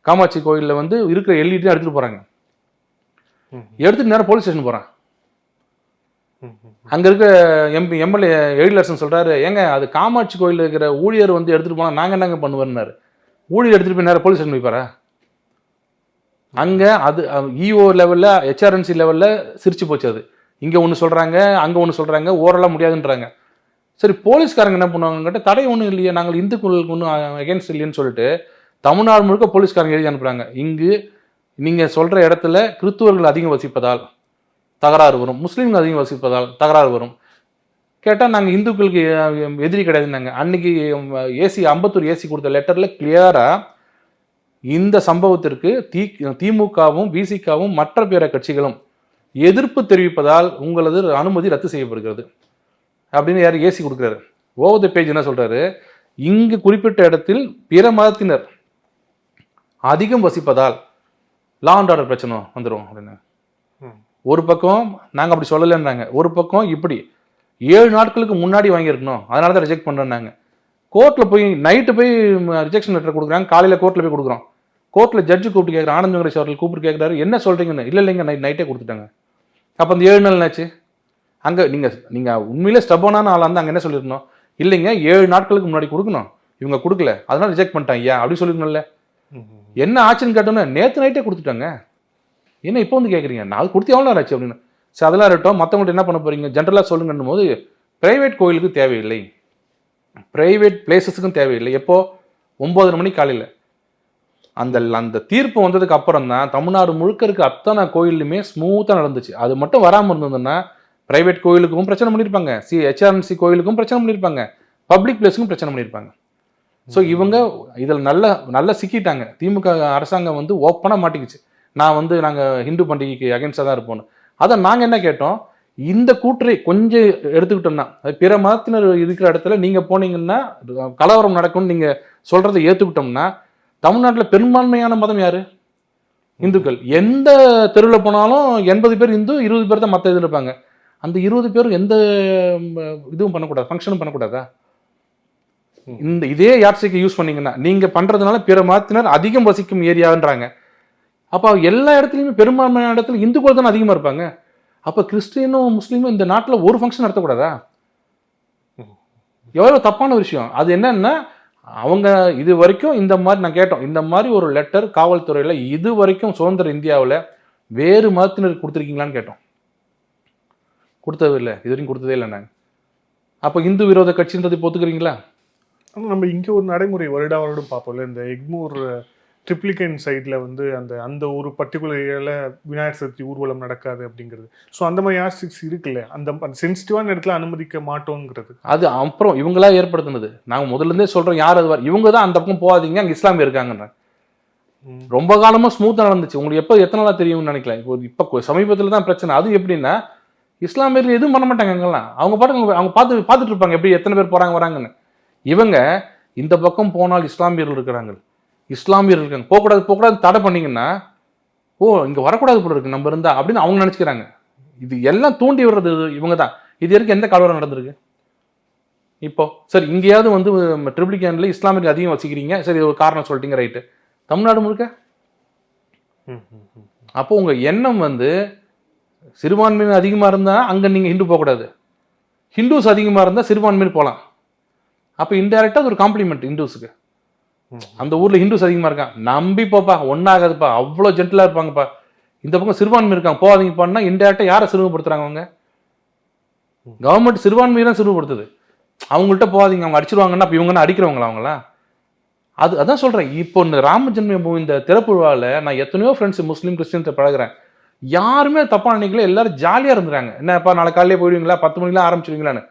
காமாட்சி கோயிலில் வந்து இருக்கிற எல்இடி எடுத்துகிட்டு போகிறாங்க. எடுத்துட்டு நேரம் போலீஸ் ஸ்டேஷன் போகிறான். அங்கே இருக்க எம்எல்ஏ எழிலரசன் சொல்கிறாரு, ஏங்க அது காமாட்சி கோயிலில் இருக்கிற ஊழியர் வந்து எடுத்துகிட்டு போனால் நாங்கள் என்னங்க பண்ணுவேன்னாரு. ஊழியர் எடுத்துகிட்டு போய் நேரம் போலீஸ் ஸ்டேஷன் போய்ப்பாரா? அங்கே அது இஓ லெவலில் ஹெச்ஆர்என்சி லெவலில் சிரிச்சு போச்சு. அது இங்கே ஒன்று சொல்கிறாங்க அங்கே ஒன்று சொல்கிறாங்க, ஓரளவு முடியாதுன்றாங்க. சரி போலீஸ்காரங்க என்ன பண்ணுவாங்க கேட்டால் தடை ஒன்றும் இல்லையே, நாங்கள் இந்துக்களுக்கு ஒன்றும் அகேன்ஸ்ட் இல்லைன்னு சொல்லிட்டு தமிழ்நாடு முழுக்க போலீஸ்காரங்க எழுதி அனுப்புகிறாங்க. இங்கு நீங்கள் சொல்கிற இடத்துல கிறிஸ்துவர்கள் அதிகம் வசிப்பதால் தகராறு வரும், முஸ்லீம்கள் அதிகம் வசிப்பதால் தகராறு வரும். கேட்டால் நாங்கள் இந்துக்களுக்கு எதிரி கிடையாதுன்னாங்க. அன்னைக்கு ஏசி அம்பத்தூர் ஏசி கொடுத்த லெட்டரில் கிளியராக இந்த சம்பவத்திற்கு திமுகவும் விசிகாவும் மற்ற பிற கட்சிகளும் எதிர்ப்பு தெரிவிப்பதால் உங்களது அனுமதி ரத்து செய்யப்படுகிறது அப்படின்னு யார் ஏசி கொடுக்குறாரு. ஓவர் த பேஜ் என்ன சொல்றாரு, இங்கு குறிப்பிட்ட இடத்தில் பிற மதத்தினர் அதிகம் வசிப்பதால் லா அண்ட் ஆர்டர் பிரச்சனை வந்துடும் அப்படின்னு. ஒரு பக்கம் நாங்கள் அப்படி சொல்லலைன்றாங்க, ஒரு பக்கம் இப்படி 7 நாட்களுக்கு முன்னாடி வாங்கியிருக்கணும் அதனால தான் ரிஜெக்ட் பண்ணுறேன்னாங்க. கோர்ட்டில் போய் நைட்டு போய் ரிஜெக்ஷன் லெட்டர் கொடுக்குறாங்க, காலையில் கோர்ட்டில் போய் கொடுக்குறோம். கோர்ட்டில் ஜட்ஜு கூப்பிட்டு கேட்குறாரு, ஆனந்த் வெங்கடேஷ் அவர்கள் கூப்பிட்டு கேட்குறாரு என்ன சொல்கிறீங்கன்னு. இல்லை இல்லைங்க நைட்டே கொடுத்துட்டாங்க. அப்போ அந்த 7 நாள் என்னாச்சு? அங்கே நீங்கள் உண்மையிலே ஸ்டப்பான ஆளாக இருந்தால் அங்கே என்ன சொல்லியிருக்கணும், இல்லைங்க 7 நாட்களுக்கு முன்னாடி கொடுக்கணும், இவங்க கொடுக்கல அதனால ரிஜெக்ட் பண்ணிட்டாங்க அப்படி சொல்லிருக்கணும்ல. என்ன ஆச்சுன்னு கேட்டோன்னே நேற்று நைட்டே கொடுத்துட்டாங்க, என்ன இப்போ வந்து கேட்குறீங்க, நான் கொடுத்து எவ்வளோ நேரம் ஆச்சு அப்படின்னு. சரி அதெல்லாம் இருக்கட்டும், மற்றவங்கள்ட்ட என்ன பண்ண போகிறீங்க ஜென்ரலாக சொல்லுங்கன்னும் போது ப்ரைவேட் கோயிலுக்கு தேவையில்லை, ப்ரைவேட் பிளேசஸுக்கும் தேவையில்லை. எப்போ 9:30 மணி காலையில் அந்த தீர்ப்பு வந்ததுக்கு அப்புறம் தான் தமிழ்நாடு முழுக்க இருக்க அத்தனை கோயிலுமே ஸ்மூத்தாக நடந்துச்சு. அது மட்டும் வராமல் இருந்ததுன்னா பிரைவேட் கோயிலுக்கும் பிரச்சனை பண்ணியிருப்பாங்க, ஹெச்ஆர்என்சி கோயிலுக்கும் பிரச்சனை பண்ணியிருப்பாங்க, பப்ளிக் பிளேஸுக்கும் பிரச்சனை பண்ணியிருப்பாங்க. ஸோ இவங்க இதில் நல்லா சிக்கிட்டாங்க. திமுக அரசாங்கம் வந்து ஓப்பனாக மாட்டிக்கிச்சு, நான் வந்து நாங்கள் ஹிந்து பண்டிகைக்கு அகேன்ஸ்டாக தான் இருப்போம்னு. அதை நாங்கள் என்ன கேட்டோம், இந்த கூற்றை கொஞ்சம் எடுத்துக்கிட்டோம்னா பிற மதத்தினர் இருக்கிற இடத்துல நீங்கள் போனீங்கன்னா கலவரம் நடக்கும்னு நீங்கள் சொல்கிறத ஏற்றுக்கிட்டோம்னா தமிழ்நாட்டில் பெரும்பான்மையான மதம் யாரு? இந்துக்கள். எந்த தெருவில் போனாலும் 80 பேர் இந்து, 20 பேர் தான் மற்ற இதில் இருப்பாங்க. அந்த 20 பேரும் எந்த இதுவும் பண்ணக்கூடாது, ஃபங்க்ஷனும் பண்ணக்கூடாதா? இதே யாட்சிக்கு யூஸ் பண்ணீங்கன்னா நீங்க பண்றதுனால பிற மதத்தினர் அதிகம் வசிக்கும் ஏரியான்றாங்க. அப்ப எல்லா இடத்துலயுமே பெரும்பான்மையான இடத்துல இந்துக்கள் தானே அதிகமா இருப்பாங்க. அப்ப கிறிஸ்டியனும் முஸ்லீமும் இந்த நாட்டுல ஒரு ஃபங்க்ஷன் நடத்தக்கூடாதா? எவ்வளவு தப்பான விஷயம் அது. என்னன்னா அவங்க இது வரைக்கும் இந்த மாதிரி நான் கேட்டோம், இந்த மாதிரி ஒரு லெட்டர் காவல்துறையில இது வரைக்கும் சுதந்திர இந்தியாவில் வேறு மதத்தினருக்கு கொடுத்துருக்கீங்களான்னு கேட்டோம். கொடுத்தது இல்லை, இது வரைக்கும் கொடுத்ததே இல்லை நாங்கள். அப்போ இந்து விரோத கட்சின்றது ஒத்துக்கிறீங்களா? ஆனால் நம்ம இங்கே ஒரு நடைமுறை வருடம் பார்ப்போம்ல, இந்த எக்மூர் ட்ரிப்ளிகன் சைடில் வந்து அந்த ஒரு பர்டிகுலர் ஏரியாவில் விநாயகர் சதுர்த்தி ஊர்வலம் நடக்காது அப்படிங்கிறது. ஸோ அந்த மாதிரி யாஸ்டிக்ஸ் இருக்குல்ல, அந்த சென்சிட்டிவான இடத்துல அனுமதிக்க மாட்டோங்கிறது அது அப்புறம் இவங்களா ஏற்படுத்தினது. நாங்கள் முதல்ல இருந்தே சொல்கிறோம், யார் அது இவங்க தான் அந்த பக்கம் போகாதீங்க, அங்கே இஸ்லாமிய இருக்காங்கன்ற. ரொம்ப காலமாக ஸ்மூத்தாக நடந்துச்சு. உங்களுக்கு எப்போ எத்தனை நாளாக தெரியும்னு நினைக்கல. இப்போ சமீபத்தில் தான் பிரச்சனை. அது எப்படின்னா இஸ்லாமியர்கள் எதுவும் பண்ண மாட்டாங்க அங்கெல்லாம். அவங்க பாட்டு அவங்க பார்த்துட்டு இருப்பாங்க எப்படி எத்தனை பேர் போகிறாங்க வராங்கன்னு. இவங்க இந்த பக்கம் போனால் இஸ்லாமியர்கள் இருக்கிறாங்க, இஸ்லாமியர்கள் இருக்காங்க, போகக்கூடாது தடை பண்ணீங்கன்னா ஓ இங்கே வரக்கூடாது போல இருக்கு நம்ம இருந்தா அப்படின்னு அவங்க நினச்சிக்கிறாங்க. இது எல்லாம் தூண்டி விடுறது இவங்க தான். இது வரைக்கும் எந்த கலவரம் நடந்திருக்கு? இப்போ சரி இங்கேயாவது வந்து ட்ரிப்ளிகேன்ல இஸ்லாமியர்கள் அதிகம் வசிக்கிறீங்க, சரி ஒரு காரணம் சொல்லிட்டீங்க, ரைட்டு. தமிழ்நாடு முழுக்க அப்போ உங்க எண்ணம் வந்து சிறுபான்மையினர் அதிகமாக இருந்தால் அங்கே நீங்கள் ஹிந்து போகக்கூடாது, ஹிந்துஸ் அதிகமாக இருந்தால் சிறுபான்மையினர் போகலாம். அப்போ இன்டெரக்டாக அது ஒரு காம்ப்ளிமெண்ட் ஹிந்துஸுக்கு. அந்த ஊரில் ஹிந்துஸ் அதிகமாக இருக்கான், நம்பி போப்பா, ஒன்றாகாதுப்பா, அவ்வளோ ஜென்டலாக இருப்பாங்கப்பா. இந்த பக்கம் சிறுபான்மை இருக்காங்க, போகாதீங்கப்பான்னா இன்டெரக்டாக யாரை சிறுமைப்படுத்துறாங்க? அவங்க கவர்மெண்ட் சிறுபான்மையை தான் சிறுமைப்படுத்துது. அவங்கள்ட்ட போகாதீங்க, அவங்க அடிச்சிருவாங்கன்னா அப்போ இவங்கன்னா அடிக்கிறவங்களா அவங்களா? அதான் சொல்கிறேன். இப்போ இந்த ராம ஜென்மபூமி இந்த திறப்பு விழாவில் நான் எத்தனையோ ஃப்ரெண்ட்ஸ் முஸ்லீம் கிறிஸ்டின்ஸை பழகிறேன். யாருமே தப்பான நினைக்கல, எல்லாரும் ஜாலியாக இருந்துறாங்க. என்னப்பா நாளைக்கு காலையிலே போயிடுவீங்களா, 10 மணிக்கெலாம் ஆரம்பிச்சிடுவீங்களான்னு.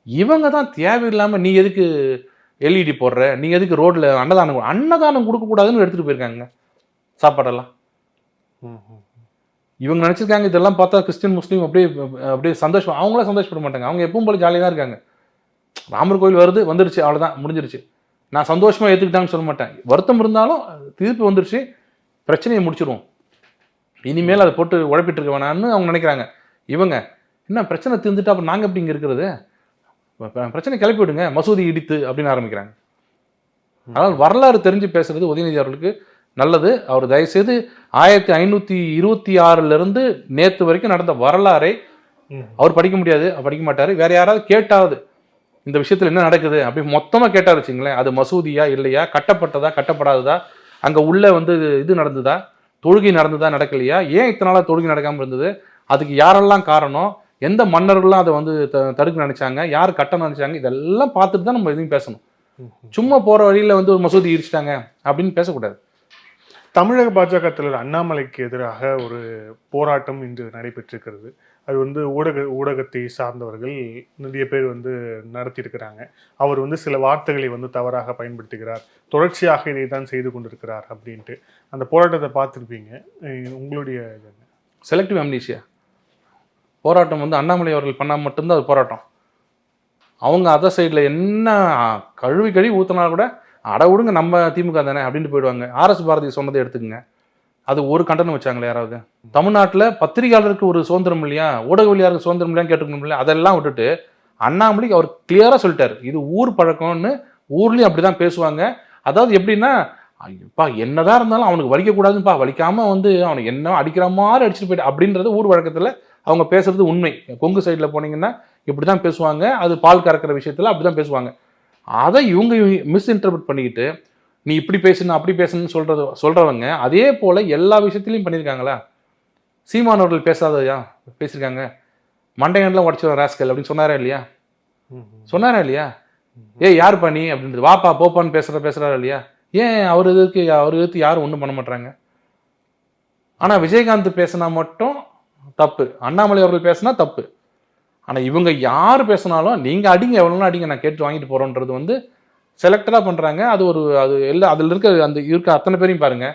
இவங்க தான் தேவையில்லாமல் நீ எதுக்கு எல்இடி போடுற, நீ எதுக்கு ரோட்டில் அன்னதானம் கொடுக்கக்கூடாதுன்னு எடுத்துகிட்டு போயிருக்காங்க சாப்பாடெல்லாம். இவங்க நினச்சிருக்காங்க இதெல்லாம் பார்த்தா கிறிஸ்டின் முஸ்லீம் அப்படியே சந்தோஷம். அவங்களாம் சந்தோஷப்பட மாட்டாங்க. அவங்க எப்பவும் போல ஜாலியாக தான் இருக்காங்க. ராமர் கோயில் வந்துருச்சு, அவ்வளோதான், முடிஞ்சிருச்சு. நான் சந்தோஷமாக ஏற்றுக்கிட்டாங்கன்னு சொல்ல மாட்டேன். வருத்தம் இருந்தாலும் தீர்ப்பு வந்துருச்சு, பிரச்சனையை முடிச்சிடுவோம், இனிமேல் அதை போட்டு உழைப்பிட்டு இருக்க வேணான்னு அவங்க நினைக்கிறாங்க. இவங்க என்ன பிரச்சனை தீர்ந்துட்டா அப்புறம் நாங்கள் எப்படி இங்கே இருக்கிறது, பிரச்சனை கிளப்பி விடுங்க, மசூதி இடித்து அப்படின்னு ஆரம்பிக்கிறாங்க. அதனால் வரலாறு தெரிஞ்சு பேசுறது உதயநிதி அவர்களுக்கு நல்லது. அவர் தயவுசெய்து 1526 நேற்று வரைக்கும் நடந்த வரலாறை அவர் படிக்க முடியாது, படிக்க மாட்டார். வேற யாராவது கேட்டாவது இந்த விஷயத்தில் என்ன நடக்குது அப்படி மொத்தமாக கேட்டார் வச்சுங்களேன், அது மசூதியா இல்லையா, கட்டப்பட்டதா கட்டப்படாததா, அங்கே உள்ள வந்து இது நடந்ததா, தொழுகை நடந்ததா நடக்கலையா, ஏன் இத்தனை நாளாக தொழுகை நடக்காமல் இருந்தது, அதுக்கு யாரெல்லாம் காரணம், எந்த மன்னர்கள்லாம் அதை வந்து தடுக்க நினைச்சாங்க, யார் கட்ட நினைச்சாங்க, இதெல்லாம் பார்த்துட்டு தான் நம்ம எதுவும் பேசணும். சும்மா போகிற வழியில் வந்து ஒரு மசூதி இடிச்சிட்டாங்க அப்படின்னு பேசக்கூடாது. தமிழக பாஜக தலைவர் அண்ணாமலைக்கு எதிராக ஒரு போராட்டம் இன்று நடைபெற்றிருக்கிறது. அது வந்து ஊடகத்தை சார்ந்தவர்கள் நிறைய பேர் வந்து நடத்தியிருக்கிறாங்க. அவர் வந்து சில வார்த்தைகளை வந்து தவறாக பயன்படுத்துகிறார், தொடர்ச்சியாக இதை தான் செய்து கொண்டிருக்கிறார் அப்படின்ட்டு. அந்த போராட்டத்தை பார்த்துருப்பீங்க. உங்களுடைய செலக்டிவ் அம்னீஷியா போராட்டம் வந்து அண்ணாமலை அவர்கள் பண்ணால் மட்டும்தான் அது போராட்டம். அவங்க அதர் சைடில் என்ன கழுவி ஊற்றினா கூட அட விடுங்க நம்ம திமுக தானே அப்படின்ட்டு போயிடுவாங்க. RS பாரதி சொன்னதை எடுத்துக்கங்க, அது ஒரு கண்டனம் வச்சாங்களே யாராவது? தமிழ்நாட்டில் பத்திரிகையாளருக்கு ஒரு சுதந்திரம் இல்லையா, ஊடகவியலாளருக்கு சுதந்திரம் இல்லையான்னு கேட்டுக்கணும் இல்லையா? அதெல்லாம் விட்டுட்டு அண்ணாமலைக்கு அவர் கிளியராக சொல்லிட்டார், இது ஊர் பழக்கம்னு, ஊர்லேயும் அப்படி தான் பேசுவாங்க. அதாவது எப்படின்னா, ஐயோப்பா என்னதான் இருந்தாலும் அவனுக்கு வலிக்கக்கூடாதுப்பா, வலிக்காமல் வந்து அவனுக்கு என்ன அடிக்கிற மாதிரி அடிச்சுட்டு போயிட்டு அப்படின்றது ஊர் வழக்கத்தில் அவங்க பேசுறது உண்மை. கொங்கு சைடில் போனீங்கன்னா இப்படி தான் பேசுவாங்க, அது பால் கறக்கிற விஷயத்தில் அப்படி தான் பேசுவாங்க. அதை இவங்க மிஸ்இன்டர்பிரட் பண்ணிக்கிட்டு நீ இப்படி பேசணும் அப்படி பேசணும்னு சொல்கிறவங்க அதே போல் எல்லா விஷயத்துலையும் பண்ணியிருக்காங்களா? சீமானவர்கள் பேசாதயா பேசியிருக்காங்க, மண்டையன்லாம் உடச்சிடும் ராஸ்கல் அப்படின்னு சொன்னாரா இல்லையா? சொன்னாரா இல்லையா? யார் பண்ணி அப்படின்றது, வாப்பா போப்பான்னு பேசுகிறாரா இல்லையா? ஏன் அவர் எதிர்த்து யாரும் ஒன்றும் பண்ண மாட்டாங்க. ஆனால் விஜயகாந்த் பேசினா மட்டும் தப்பு, அண்ணாமலை அவர்கள் பேசினா தப்பு. ஆனால் இவங்க யார் பேசினாலும் நீங்கள் அடிங்க, எவ்வளோனா அடிங்க, நான் கேட்டு வாங்கிட்டு போகிறோன்றது வந்து செலக்டடாக பண்ணுறாங்க. அது எல்லாம் அதில் இருக்க அத்தனை பேரையும் பாருங்க,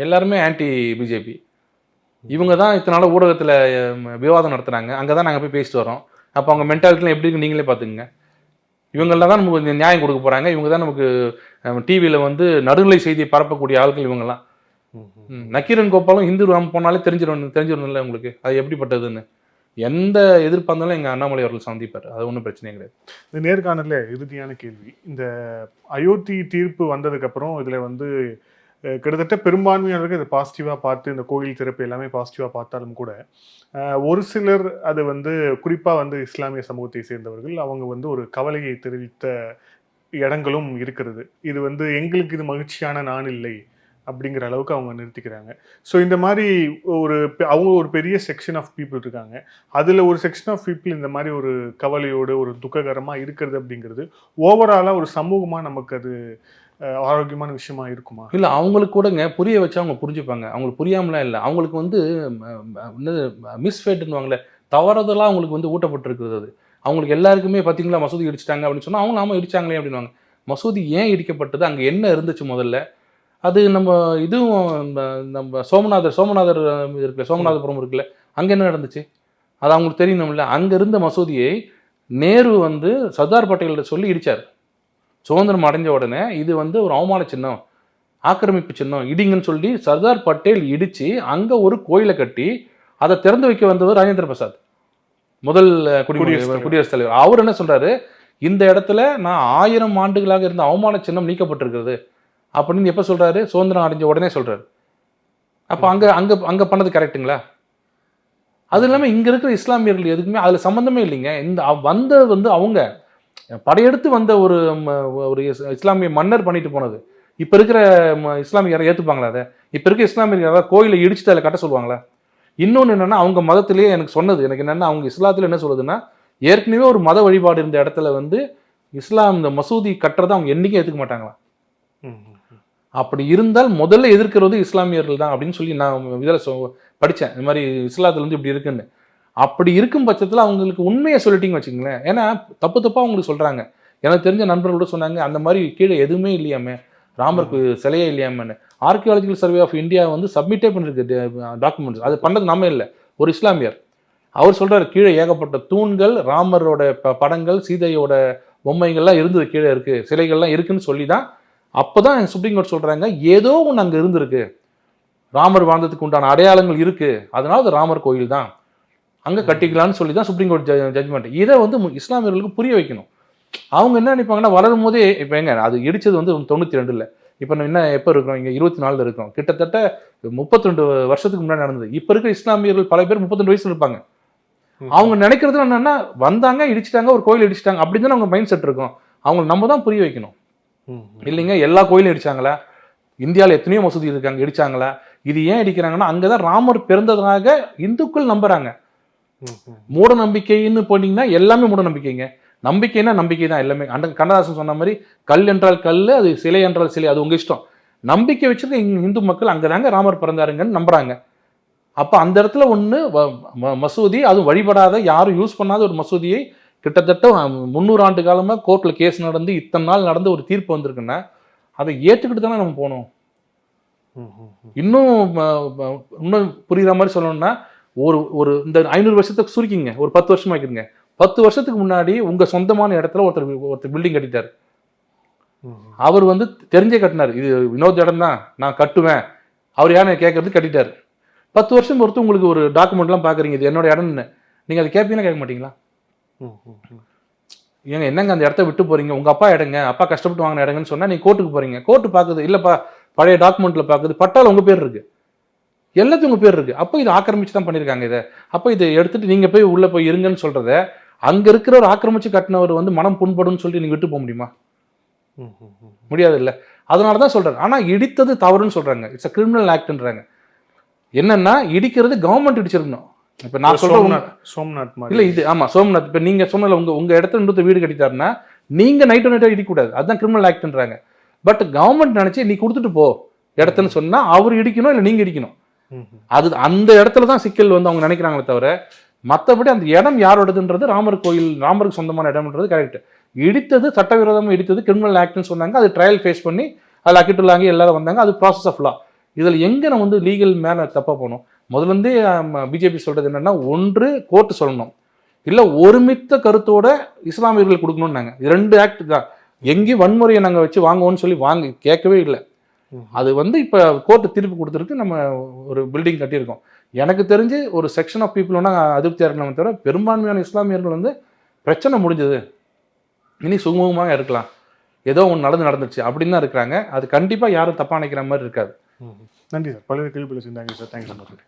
எல்லாருமே ஆன்டி பிஜேபி. இவங்க தான் இத்தனை நாள் ஊடகத்தில் விவாதம் நடத்துகிறாங்க, அங்கே தான் நாங்கள் போய் பேசிட்டு வரோம். அப்போ அவங்க மென்டாலிட்டிலாம் எப்படி இருக்கு நீங்களே பார்த்துக்குங்க. இவங்களாம் தான் நமக்கு நியாயம் கொடுக்க போகிறாங்க. இவங்க தான் நமக்கு டிவியில் வந்து நடுநிலை செய்தியை பரப்பக்கூடிய ஆட்கள் இவங்கெல்லாம். நக்கீரன் கோபாலும் ஹிந்து ராம் போனாலே தெரிஞ்சிடணும்ல உங்களுக்கு அது எப்படிப்பட்டதுன்னு. எந்த எதிர்ப்பாக இருந்தாலும் எங்கள் அண்ணாமலை அவர்கள் சந்திப்பார், அது ஒன்றும் பிரச்சனையே கிடையாது. இந்த நேர்காணல இறுதியான கேள்வி, இந்த அயோத்தி தீர்ப்பு வந்ததுக்கப்புறம் இதில் வந்து கிட்டத்தட்ட பெரும்பான்மையானவர்கள் இதை பாசிட்டிவாக பார்த்து இந்த கோயில் திறப்பு எல்லாமே பாசிட்டிவாக பார்த்தாலும் கூட ஒரு சிலர் அது வந்து குறிப்பாக வந்து இஸ்லாமிய சமூகத்தை சேர்ந்தவர்கள் அவங்க வந்து ஒரு கவலையை தெரிவித்த இடங்களும் இருக்கிறது. இது வந்து எங்களுக்கு இது மகிழ்ச்சியான நான் இல்லை அப்படிங்கிற அளவுக்கு அவங்க நிறுத்திக்கிறாங்க. ஸோ இந்த மாதிரி அவங்க ஒரு பெரிய செக்ஷன் ஆஃப் பீப்புள் இருக்காங்க. அதில் ஒரு செக்ஷன் ஆஃப் பீப்புள் இந்த மாதிரி ஒரு கவலையோடு ஒரு துக்ககரமாக இருக்கிறது அப்படிங்கிறது ஓவராலாக ஒரு சமூகமாக நமக்கு அது ஆரோக்கியமான விஷயமா இருக்குமா? இல்லை, அவங்களுக்கு கூடங்க புரிய வச்சா அவங்க புரிஞ்சுப்பாங்க. அவங்களுக்கு புரியாமலாம் இல்லை, அவங்களுக்கு வந்து மிஸ்ஃபேட்டுன்னுவாங்களே, தவறுதலாக அவங்களுக்கு வந்து ஊட்டப்பட்டிருக்கிறது. அது அவங்களுக்கு எல்லாருக்குமே பார்த்தீங்களா மசூதி இடிச்சிட்டாங்க அப்படின்னு சொன்னால் அவங்க நாம இடிச்சாங்களே அப்படின்வாங்க. மசூதி ஏன் இடிக்கப்பட்டது, அங்கே என்ன இருந்துச்சு முதல்ல, அது நம்ம இதுவும் நம்ம சோமநாதர் இருக்குல்ல, சோமநாதபுரம் இருக்குல்ல, அங்கே என்ன நடந்துச்சு அது அவங்களுக்கு தெரியணும்ல. அங்கே இருந்த மசூதியை நேரு வந்து சர்தார் பட்டேல்கிட்ட சொல்லி இடித்தார். சுதந்திரம் அடைஞ்ச உடனே இது வந்து ஒரு அவமான சின்னம், ஆக்கிரமிப்பு சின்னம், இடிங்கன்னு சொல்லி சர்தார் பட்டேல் இடித்து அங்கே ஒரு கோயிலை கட்டி அதை திறந்து வைக்க வந்தவர் ராஜேந்திர பிரசாத், முதல் குடியரசுத் தலைவர். அவர் என்ன சொல்றாரு, இந்த இடத்துல நான் 1000 ஆண்டுகளாக இருந்த அவமான சின்னம் நீக்கப்பட்டிருக்கிறது அப்படின்னு எப்போ சொல்றாரு, சுதந்திரம் அடைஞ்ச உடனே சொல்றாரு. அப்போ அங்கே அங்கே அங்கே பண்ணது கரெக்டுங்களா? அது இல்லாமல் இங்கே இருக்கிற இஸ்லாமியர்கள் எதுக்குமே அதில் சம்மந்தமே இல்லைங்க. இந்த வந்தது வந்து அவங்க படையெடுத்து வந்த ஒரு இஸ்லாமிய மன்னர் பண்ணிட்டு போனது. இப்போ இருக்கிற இஸ்லாமிய யாரை ஏற்றுப்பாங்களா? அதை இப்போ இருக்க இஸ்லாமியர் யாராவது கோயிலை இடிச்சுட்டு அதில் கட்ட சொல்லுவாங்களா? இன்னொன்று என்னென்னா, அவங்க மதத்திலேயே எனக்கு சொன்னது எனக்கு என்னென்னா, அவங்க இஸ்லாத்தில் என்ன சொல்லுதுன்னா, ஏற்கனவே ஒரு மத வழிபாடு இருந்த இடத்துல வந்து இஸ்லாம் இந்த மசூதி கட்டுறதை அவங்க என்றைக்கும் ஏற்றுக்க மாட்டாங்களா? அப்படி இருந்தால் முதல்ல எதிர்க்கிறது இஸ்லாமியர்கள் தான் அப்படின்னு சொல்லி நான் இதில் படித்தேன். இந்த மாதிரி இஸ்லாத்தில் வந்து இப்படி இருக்குன்னு. அப்படி இருக்கும் பட்சத்தில் அவங்களுக்கு உண்மையை சொல்லிட்டீங்கன்னு வச்சுக்கங்களேன். ஏன்னா தப்பாக அவங்களுக்கு சொல்கிறாங்க. எனக்கு தெரிஞ்ச நண்பர்களோட சொன்னாங்க, அந்த மாதிரி கீழே எதுவுமே இல்லையாமே, ராமருக்கு சிலையே இல்லையாமன்னு. ஆர்கியாலஜிக்கல் சர்வே ஆஃப் இந்தியா வந்து சப்மிட்டே பண்ணிருக்கு டாக்குமெண்ட்ஸ். அது பண்ணது நம்ம இல்லை, ஒரு இஸ்லாமியர். அவர் சொல்கிறார், கீழே ஏகப்பட்ட தூண்கள், ராமரோட படங்கள், சீதையோட பொம்மைகள்லாம் இருந்தது கீழே இருக்குது, சிலைகள்லாம் இருக்குன்னு சொல்லி தான் அப்போ தான் சுப்ரீம் கோர்ட் சொல்கிறாங்க, ஏதோ ஒன்று அங்கே இருந்திருக்கு, ராமர் வாழ்ந்ததுக்கு உண்டான அடையாளங்கள் இருக்குது, அதனால அது ராமர் கோயில் தான், அங்கே கட்டிக்கலான்னு சொல்லி தான் சுப்ரீம் கோர்ட் ஜட்ஜ்மெண்ட். இதை வந்து இஸ்லாமியர்களுக்கு புரிய வைக்கணும். அவங்க என்ன நினைப்பாங்கன்னா, வளரும் போதே இப்போ எங்க அது இடிச்சது வந்து 92 இப்போ நம்ம என்ன எப்போ இருக்கிறோம், இங்கே 24 இருக்கோம், கிட்டத்தட்ட 32 வருஷத்துக்கு முன்னாடி நடந்தது. இப்போ இருக்கிற இஸ்லாமியர்கள் பல பேர் 32 வயசுல இருப்பாங்க. அவங்க நினைக்கிறது என்னன்னா, வந்தாங்க இடிச்சிட்டாங்க, ஒரு கோயில் இடிச்சிட்டாங்க, அப்படின்னு தான் அவங்க மைண்ட் செட் இருக்கும். அவங்க நம்ம தான் புரிய வைக்கணும். இல்லைங்க, எல்லா கோயிலும் இடிச்சாங்களா, இந்தியாவில் எத்தனையோ மசூதி இருக்காங்க, இடிச்சாங்களா, இது ஏன் இடிக்கிறாங்கன்னா, அங்கதான் ராமர் பிறந்ததாக இந்துக்கள் நம்புறாங்க. மூட நம்பிக்கைன்னு போனீங்கன்னா எல்லாமே மூட நம்பிக்கைங்க. நம்பிக்கைன்னா நம்பிக்கை தான் எல்லாமே. கண்ணதாசன் சொன்ன மாதிரி, கல் என்றால் கல், அது சிலை என்றால் சிலை, அது உங்க இஷ்டம். நம்பிக்கை வச்சிருக்க இந்து மக்கள் அங்கதாங்க ராமர் பிறந்தாருங்கன்னு நம்புறாங்க. அப்ப அந்த இடத்துல ஒண்ணு மசூதி, அதுவும் வழிபடாத யாரும் யூஸ் பண்ணாத ஒரு மசூதியை கிட்டத்தட்ட 300 ஆண்டு காலமா கோர்ட்ல கேஸ் நடந்து இத்தனை நாள் நடந்த ஒரு தீர்ப்பு வந்திருக்குன்னா அதை ஏற்றுக்கிட்டு தானே நம்ம போனோம். இன்னும் புரியுற மாதிரி சொல்லணும்னா, ஒரு இந்த 500 வருஷத்துக்கு சுருக்கிங்க, ஒரு 10 வருஷமா இருக்குங்க. 10 வருஷத்துக்கு முன்னாடி உங்க சொந்தமான இடத்துல ஒருத்தர் பில்டிங் கட்டிட்டாரு. அவர் வந்து தெரிஞ்சே கட்டினார், இது வினோத் இடம் தான், நான் கட்டுவேன், அவர் யானை கேட்கறது கட்டிட்டாரு. 10 வருஷம் பொறுத்து உங்களுக்கு ஒரு டாக்குமெண்ட்லாம் பார்க்குறீங்க, இது என்னோட இடம்னு, நீங்கள் அதை கேட்பீங்கன்னா கேட்க மாட்டீங்களா? ஏங்க என்னங்க அந்த இடத்த விட்டு போறீங்க, உங்க அப்பா இடங்க, அப்பா கஷ்டப்பட்டு வாங்கின இடங்கன்னு சொன்னா நீங்க கோர்ட்டுக்கு போறீங்க, கோர்ட்டு பார்க்குது இல்லப்பா பழைய டாக்குமெண்ட்ல பார்க்குது, பட்டால உங்க பேர் இருக்கு, எல்லாத்தையும் உங்க பேர் இருக்கு, அப்போ இது ஆக்கிரமிச்சு தான் பண்ணியிருக்காங்க இதை, அப்போ இதை எடுத்துட்டு நீங்க போய் உள்ள போய் இருங்கன்னு சொல்றத அங்க இருக்கிற ஒரு ஆக்கிரமிச்சு கட்டினவர் வந்து மனம் புண்படும் சொல்லிட்டு நீங்க விட்டு போக முடியுமா? முடியாது இல்ல. அதனாலதான் சொல்றாங்க. ஆனா இடித்தது தவறுன்னு சொல்றாங்க, இட்ஸ் அ கிரிமினல் ஆக்ட்ன்றாங்க. என்னன்னா இடிக்கிறது கவர்மெண்ட் இடிச்சிருக்கணும். இப்ப நான் சொல்றேன் சோம்நாத் இல்ல, இது ஆமா சோம்நாத். இப்ப நீங்க சொன்னல உங்க இடத்துல இன்னொரு வீடு கட்டிட்டாருன்னா நீங்க நைட்டோ இடிக்கூடாது, அதுதான் கிரிமினல் ஆக்ட்ன்றாங்க. பட் கவர்மெண்ட் நினைச்சு நீ கொடுத்துட்டு போ இடத்துன்னு சொன்னா அவர் இடிக்கணும் இல்ல நீங்க இடிக்கணும். அது அந்த இடத்துலதான் சிக்கல் வந்து அவங்க நினைக்கிறாங்களே தவிர, மற்றபடி அந்த இடம் யாரோடதுன்றது ராமர் கோயில், ராமருக்கு சொந்தமான இடம்ன்றது கரெக்ட். இடித்தது சட்டவிரோதமா இடித்தது கிரிமினல் ஆக்ட்னு சொன்னாங்க. அது ட்ரையல் ஃபேஸ் பண்ணி அதில் அக்கிட்டுள்ளாங்க, எல்லாரும் வந்தாங்க, அது ப்ராசஸ் ஆஃப் லா. இதில் எங்கே நம்ம வந்து லீகல் மேலே தப்பாக போனோம்? முதல்ல பிஜேபி சொல்றது என்னன்னா, ஒன்று கோர்ட்டு சொல்லணும், இல்லை ஒருமித்த கருத்தோட இஸ்லாமியர்கள் கொடுக்கணும்னாங்க. 2 ஆக்ட் தான். எங்கேயும் வன்முறையை நாங்கள் வச்சு வாங்குவோம்னு சொல்லி கேட்கவே இல்லை. அது வந்து இப்போ கோர்ட்டு தீர்ப்பு கொடுத்துருக்கு, நம்ம ஒரு பில்டிங் கட்டியிருக்கோம். எனக்கு தெரிஞ்சு ஒரு செக்ஷன் ஆஃப் பீப்புள் வேணால் அதிருப்தியாக இருக்கலாமே தவிர பெரும்பான்மையான இஸ்லாமியர்கள் வந்து பிரச்சனை முடிஞ்சது, இனி சுமூகமாக இருக்கலாம், ஏதோ ஒன்று நடந்துச்சு அப்படின்னு தான் இருக்கிறாங்க. அது கண்டிப்பாக யாரும் தப்பாக நினைக்கிற மாதிரி இருக்காது. நன்றி சார், பல்வேறு கேள்விகளை செஞ்சாங்க சார். Thank you so much.